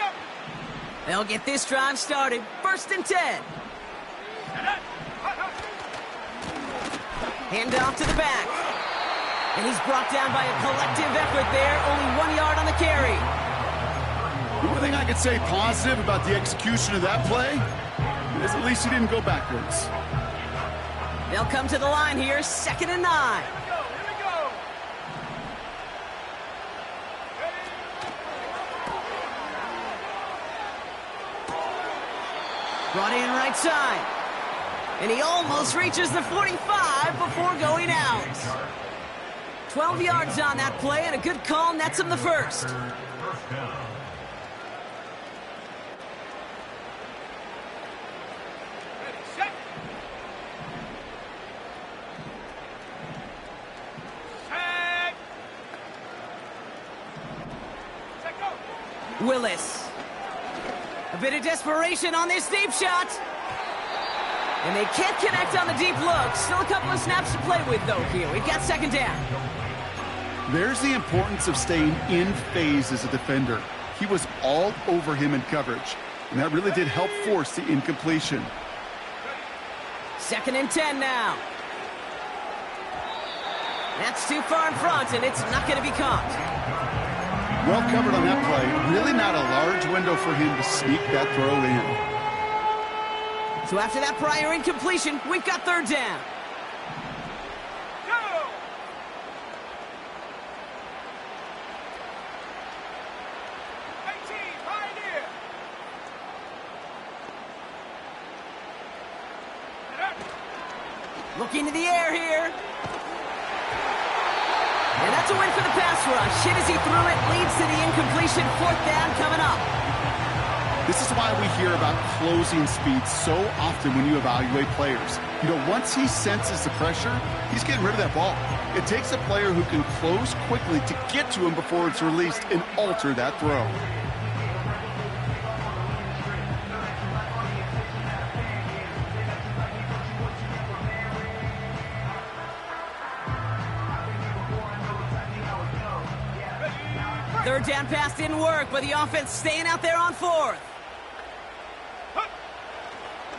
They'll get this drive started. 1st and 10. Hand off to the back. And he's brought down by a collective effort there. Only 1 yard on the carry. The only thing I could say positive about the execution of that play is at least he didn't go backwards. They'll come to the line here, 2nd and 9. Here we go. Brought in right side. And he almost reaches the 45 before going out. 12 yards on that play, and a good call nets him the first. First down. Ready, set. Set. Set, go. Willis. A bit of desperation on this deep shot. And they can't connect on the deep look. Still a couple of snaps to play with, though, here. We've got second down. There's the importance of staying in phase as a defender. He was all over him in coverage, and that really did help force the incompletion. 2nd and 10 now. That's too far in front, and it's not going to be caught. Well covered on that play. Really not a large window for him to sneak that throw in. So after that prior incompletion, we've got 3rd down. Go. 18, Pioneer. Looking to the air here. And that's a win for the pass rush. Hit as he threw it, leads to the incompletion. 4th down coming up. This is why we hear about closing speed so often when you evaluate players. You know, once he senses the pressure, he's getting rid of that ball. It takes a player who can close quickly to get to him before it's released and alter that throw. Third down pass didn't work, but the offense staying out there on 4th.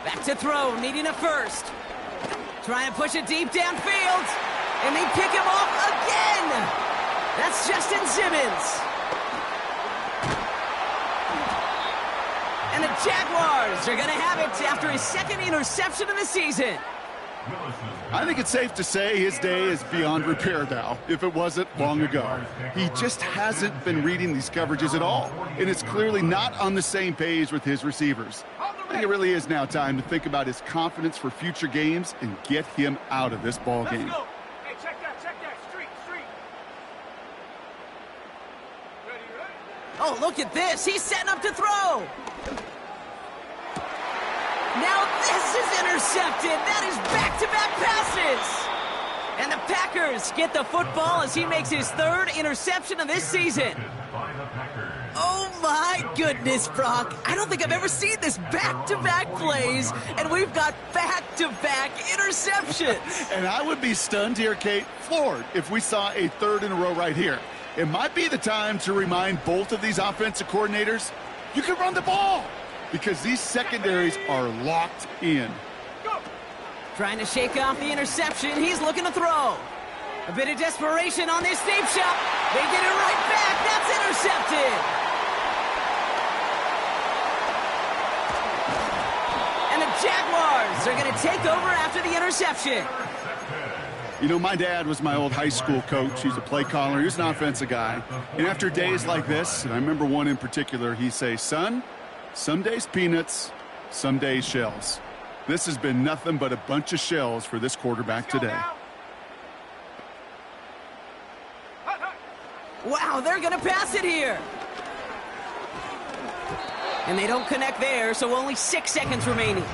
Back to throw, needing a first. Trying to push it deep downfield. And they pick him off again. That's Justin Simmons. And the Jaguars are going to have it after his 2nd interception of the season. I think it's safe to say his day is beyond repair now, if it wasn't long ago. He just hasn't been reading these coverages at all, and it's clearly not on the same page with his receivers. I think it really is now time to think about his confidence for future games and get him out of this ball game. Let's go. Hey, check that. Street. Ready. Oh, look at this. He's setting up to throw. Now this is intercepted. That is back-to-back passes. And the Packers get the football as he makes his 3rd interception of this season. Oh my goodness, Brock. I don't think I've ever seen this back-to-back plays, and we've got back-to-back interceptions. And I would be stunned here, Kate, floored, if we saw a 3rd in a row right here. It might be the time to remind both of these offensive coordinators, you can run the ball, because these secondaries are locked in. Go. Trying to shake off the interception. He's looking to throw. A bit of desperation on this deep shot. They get it right back. That's intercepted. And the Jaguars are going to take over after the interception. You know, my dad was my old high school coach. He's a play caller. He was an offensive guy. And after days like this, and I remember one in particular, he'd say, son, some days peanuts, some days shells. This has been nothing but a bunch of shells for this quarterback today. Wow, they're going to pass it here. And they don't connect there, so only 6 seconds remaining.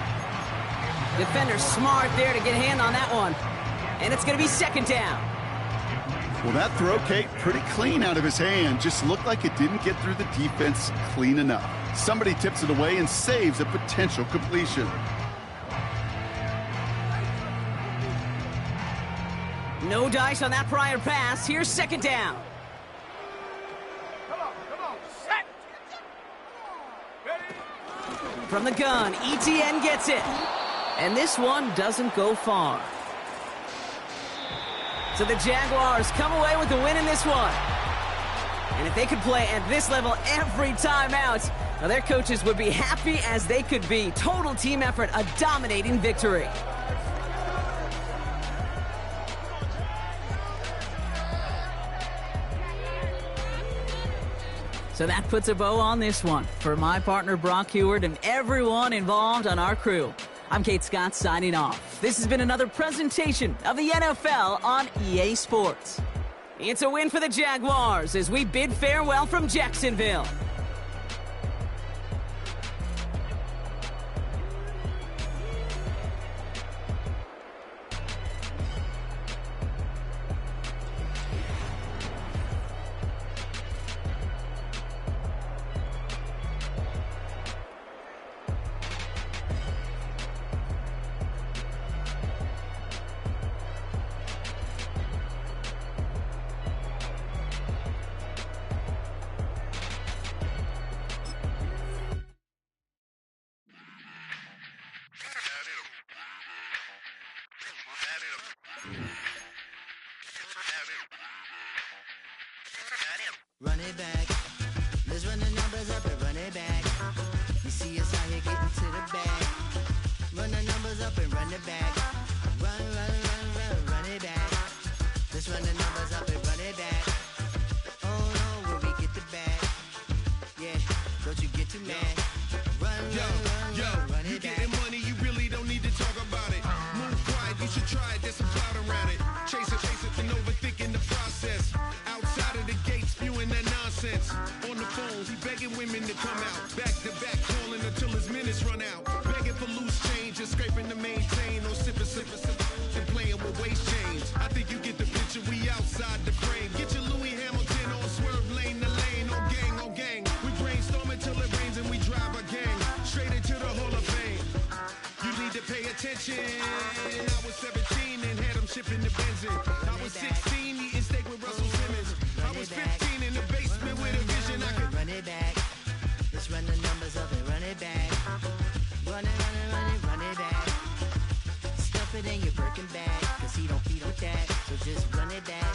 Defender smart there to get a hand on that one. And it's going to be 2nd down. Well, that throw, Kate, pretty clean out of his hand. Just looked like it didn't get through the defense clean enough. Somebody tips it away and saves a potential completion. No dice on that prior pass. Here's 2nd down. Come on. Set. Ready. From the gun, ETN gets it. And this one doesn't go far. So the Jaguars come away with the win in this one. And if they could play at this level every time out, now their coaches would be happy as they could be. Total team effort, a dominating victory. So that puts a bow on this one. For my partner Brock Huard and everyone involved on our crew, I'm Kate Scott signing off. This has been another presentation of the NFL on EA Sports. It's a win for the Jaguars as we bid farewell from Jacksonville. Run it back. Let's run the numbers up and run it back. You see us out here getting to the bag. Run the numbers up and run it back. Run it back. Let's run the numbers up and run it back. Oh no, when we get the bag. Yeah, don't you get too mad. Run it You back. getting money, you really don't need to talk about it. Move quiet, you should try it, there's some cloud around it. Chase it, and overthinking the process. Outside of the gates, spewing that nonsense. On the phone, he begging women to come out. Back to back, calling until his minutes run out. Begging for loose change, just scraping to maintain. No sipping, and playing with waist chains. I think you get the picture, we outside the frame. Get your Louis Hamilton on swerve lane to lane. On gang. We brainstorm until it rains and we drive a gang. Straight into the Hall of Fame. You need to pay attention. I was 17 and had them shipping the benzin. I was 16 eating steak with Russell Simmons. I was 15 in the basement with a vision. I could Run it back. Let's run the numbers up and run it back. Run it back. Stuff it in your Birkin bag, cause he don't feed with that. So just run it back.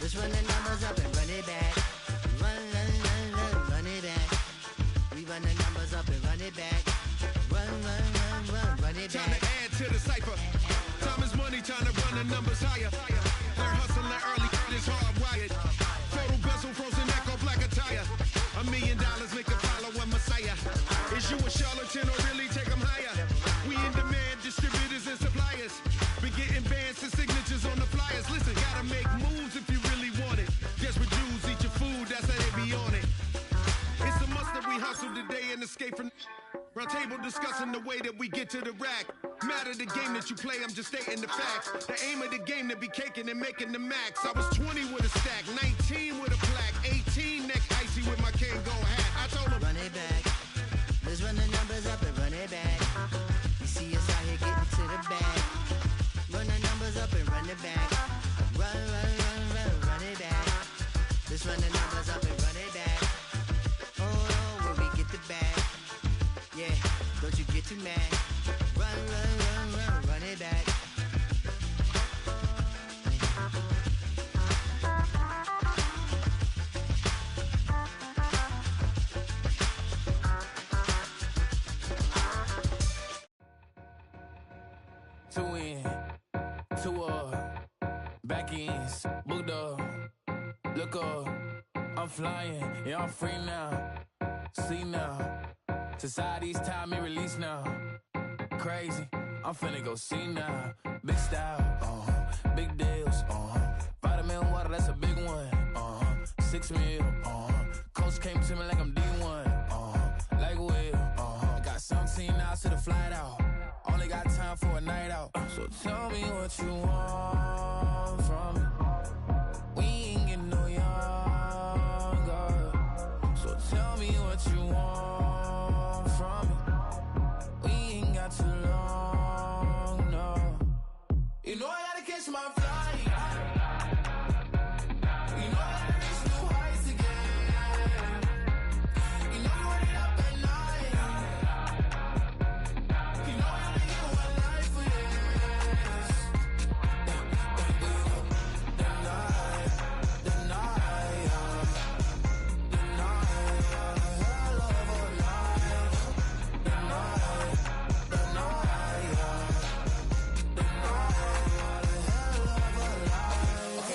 Let's run the numbers up and run it back. Run it back. We run the numbers up and run it back. Run it time to back. add to the cipher. Time is money, time to run the numbers higher. They're hustling early, it's hardwired. Photo bezel, frozen echo, black attire. $1 million make a follow a messiah. Is you a charlatan or really take them higher? We in demand, distributors and suppliers. Been getting bands and signatures on the flyers. Listen, gotta make moves if you really want it. Desperate Jews eat your food, that's how they be on it. It's a must that we hustle today and escape from round table discussing the way that we get to the rack. Matter the game that you play, I'm just stating the facts. The aim of the game to be caking and making the max. I was 20 with a stack, 19 with a plaque, 18 neck icy with my Kango hat. I told him Run it back. Let's run the numbers up and run it back. You see us out here getting to the bag. Run the numbers up and run it back. Run it back. Let's run the numbers up and run it back. Oh no, when we get the bag. Yeah, don't you get too mad. Run it back. Two in, two up, back ends, booked up, look up, I'm flying, yeah, I'm free now, see now, society's time and release now, crazy, I'm finna go see now, big style, big deals, vitamin water, that's a big one, 6 mil, coach came to me like I'm D1, like Will, I got 17 hours to the flight out. Only got time for a night out. So tell me what you want from me. We ain't getting no younger. So tell me what you want from me. We ain't got too long, no. You know I gotta catch my flight. You know I gotta reach new heights again. You know you run it up at night. You know I gotta get one life for this. The night, hell of a night. The night,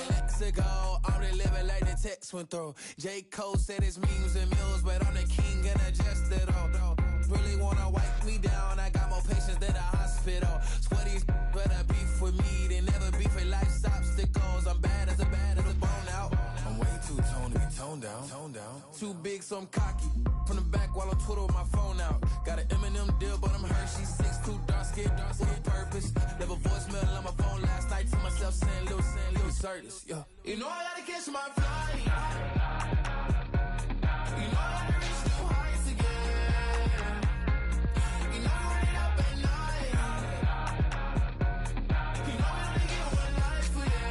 Mexico, I'm really living like the text went through. J. Cole said it's memes and mills, but I'm the king and adjusted all. Really wanna wipe me down, I got more patience than a hospital. Sweaty's better beef with me, they never beef with life's obstacles. I'm bad as a bone tone down, tone down. Too big, so I'm cocky. From the back while I Twitter with my phone out. Got an Eminem deal, but I'm Hershey. 6'2", dark skin, with purpose. Never voicemail on my phone last night to myself saying Lil Curtis, yeah. You know I gotta catch my flight. You know I gotta reach new heights again. You know I run it up at night. You know I only get one life for this.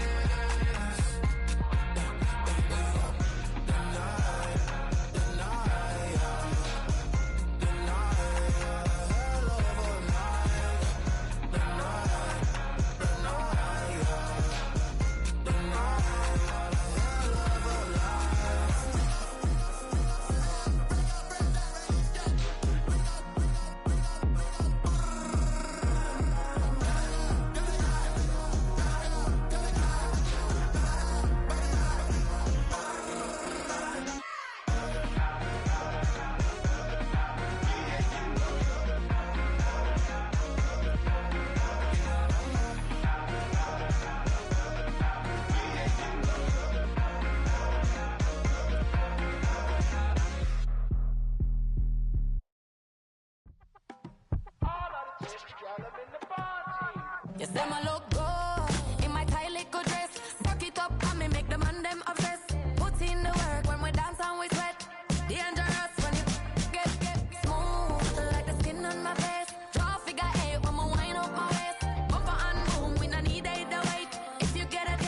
You say my look good in my tight little dress. Rock it up and me make the man them obsessed. Put in the work when we dance and we sweat. Dangerous when you get smooth like the skin on my face. Draw figure 8 when we wind up my waist. Bumper and boom, we no need the weight. If you get it,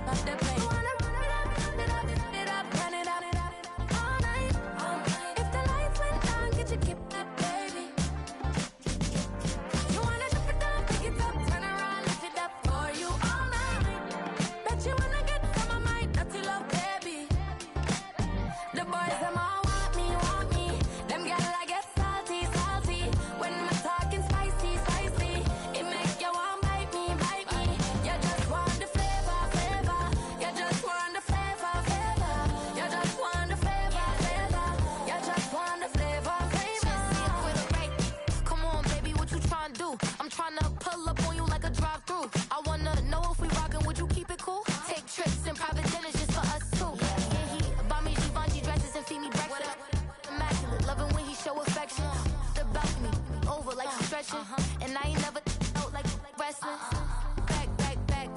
not the play. Wanna run it up, run it up, all night. If the lights went down, get you keep that baby. You wanna drop it down, pick it up, turn around, lift it up for you all night. Bet you wanna get some of my dirty love, baby. The boys them all want me. Them girl I get salty. When we're talking spicy. It make you want bite me. You just want the flavor. You just want the flavor. You just want the flavor. You just want the flavor. With a rate. Come on, baby, what you tryna do? I'm tryna pull up on you like a drive-through. I wanna know if we rockin', would you keep it cool? Take trips and private dinners just for us two. Yeah, he buy me Givenchy dresses and feed me breakfast. Immaculate, loving when he show affection. The balcony, over like stretching. And I ain't never out like wrestling. Back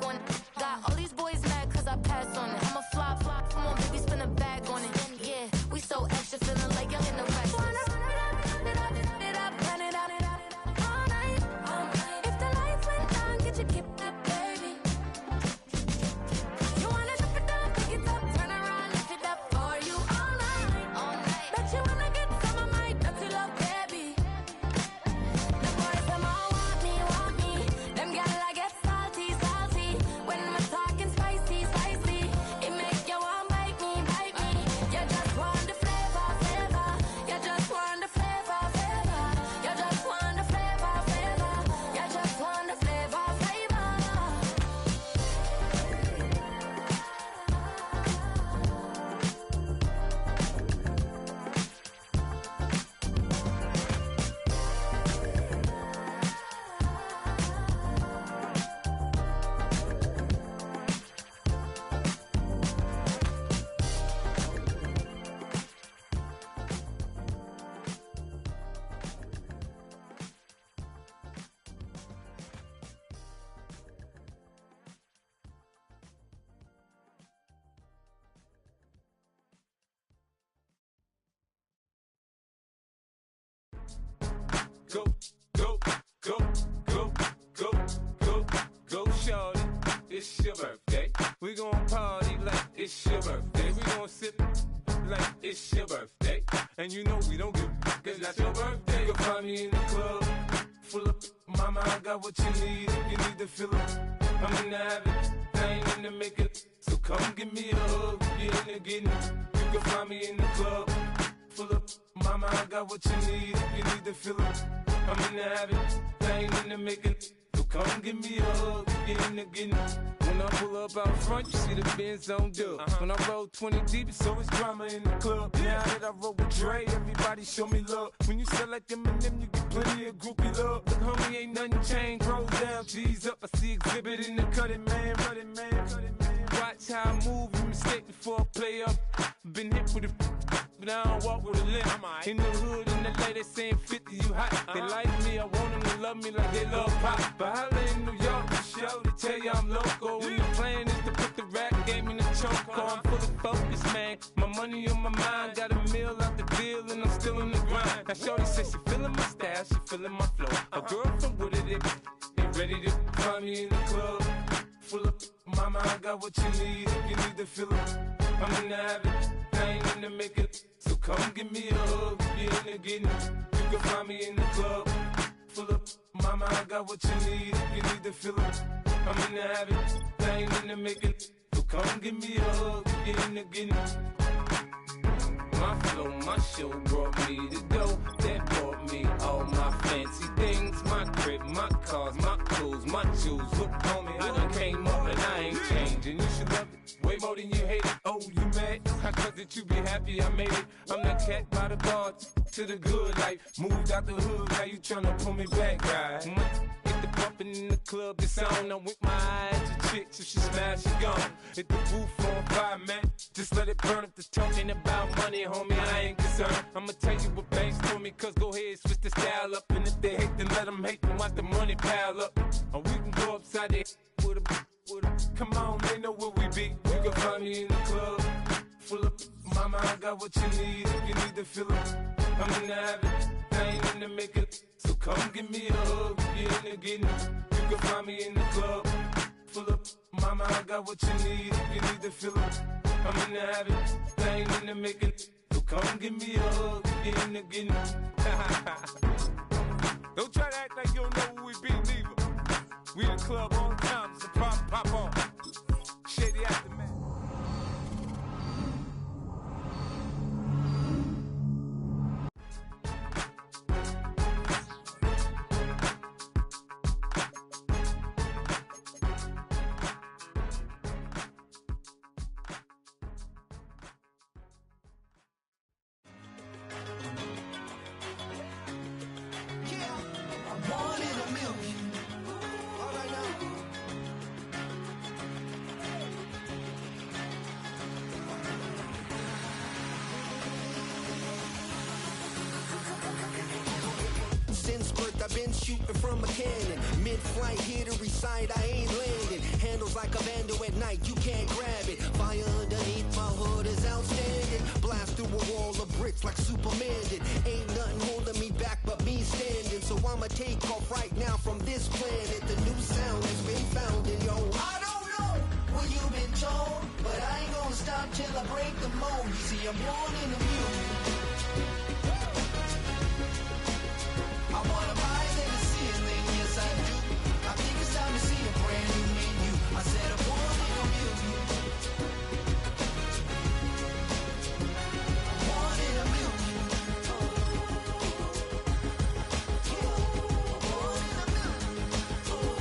on it. Got all these boys mad cause I passed on it. I'm a flop. Come on, baby, spin a bag on it. Yeah, we so extra, feeling like young in the rest. Run it up, all night. If the lights went down, get you keep that baby. You wanna drop it down, pick it up, turn around, lift it up for you all night. Bet you wanna get some of my dirty love, baby. The boys them all want me. Them girl I get salty. When we're talking spicy. It make you want bite me. You just want the flavor. You just want the flavor. You just want the flavor. You just want the flavor. Go, shorty. It's your birthday. We gon' party like it's your birthday. We gon' sip like it's your birthday. And you know we don't give cause that's your birthday. You'll find me in the club, full of mama, I got what you need if you need to fill up. I'm in the habit, I ain't in the making. So come give me a hug, you're in the getting. You can find me in the club, full of mama, I got what you need if you need to fill up. I'm in the habit, I ain't in the making. So come give me a hug, get in the getting. When I pull up out front, you see the Benz on dub. When I roll 20 deep, it's always drama in the club. Now that I roll with Dre, everybody show me love. When you sell like Eminem, you get plenty of groupie love. Look, homie, ain't nothing changed. Roll down, G's up. I see exhibit in the cutting, man. Watch how I move, you mistake before I play up. Been hit with a but I don't walk with a limp. In the hood, in the LA, they saying 50, you hot. They like me, I want them to love me like they love pop. But holla in New York, the show, they tell you I'm local. And the plan is to put the rap game in the choke. I'm full of focus, man. My money on my mind, got a meal out the deal, and I'm still in the grind. Now shorty says she feeling my style, she feeling my flow. A girl from Wooded, they ready to find me in the club. Full of mama, I got what you need if you need to fill it. I'm in the habit, I ain't in the making. So come give me a hug, if you're in the getting. You can find me in the club. Full of mama, I got what you need if you need to fill it. I'm in the habit, I ain't in the making. So come give me a hug, if you're in the getting. My flow, my show brought me the dough that brought me all my fancy things. My crib, my cars, my clothes, my shoes. Look, homie, I done came up and I ain't changing. You should love it way more than you hate it. Oh, you mad? I thought that you be happy I made it. I'm that cat by the bar to the good life. Moved out the hood, now you tryna pull me back, right? Get the bumpin' in the club, it's on. I'm with my eyes to chicks, if she smash, she gone. Hit the roof on fire, man. Just let it burn if the talking about money, homie, I ain't concerned. I'ma tell you what banks told me, cause go ahead, switch the style up. And if they hate, then let them hate, then watch the money pile up. Or we can go upside there with a come on, they know where we be. You can find me in the club. Full of mama, I got what you need if you need to fill it. I'm in the habit, I ain't in the making. So come give me a hug, if you're in the getting. You can find me in the club. Full of mama, I got what you need if you need to fill it. I'm in the habit, I ain't in the making. So come give me a hug, if you're in the getting. Don't try to act like you don't know who we be, neither. We in the club all the time, it's a problem, pop on. Shady Aftermath. I've been shooting from a cannon. Mid-flight, here to recite, I ain't landing. Handles like a vandal at night, you can't grab it. Fire underneath my hood is outstanding. Blast through a wall of bricks like Superman did. Ain't nothing holding me back but me standing. So I'ma take off right now from this planet. The new sound has been found in yo. I don't know what you've been told, but I ain't gonna stop till I break the mold. You see, I'm born in the music.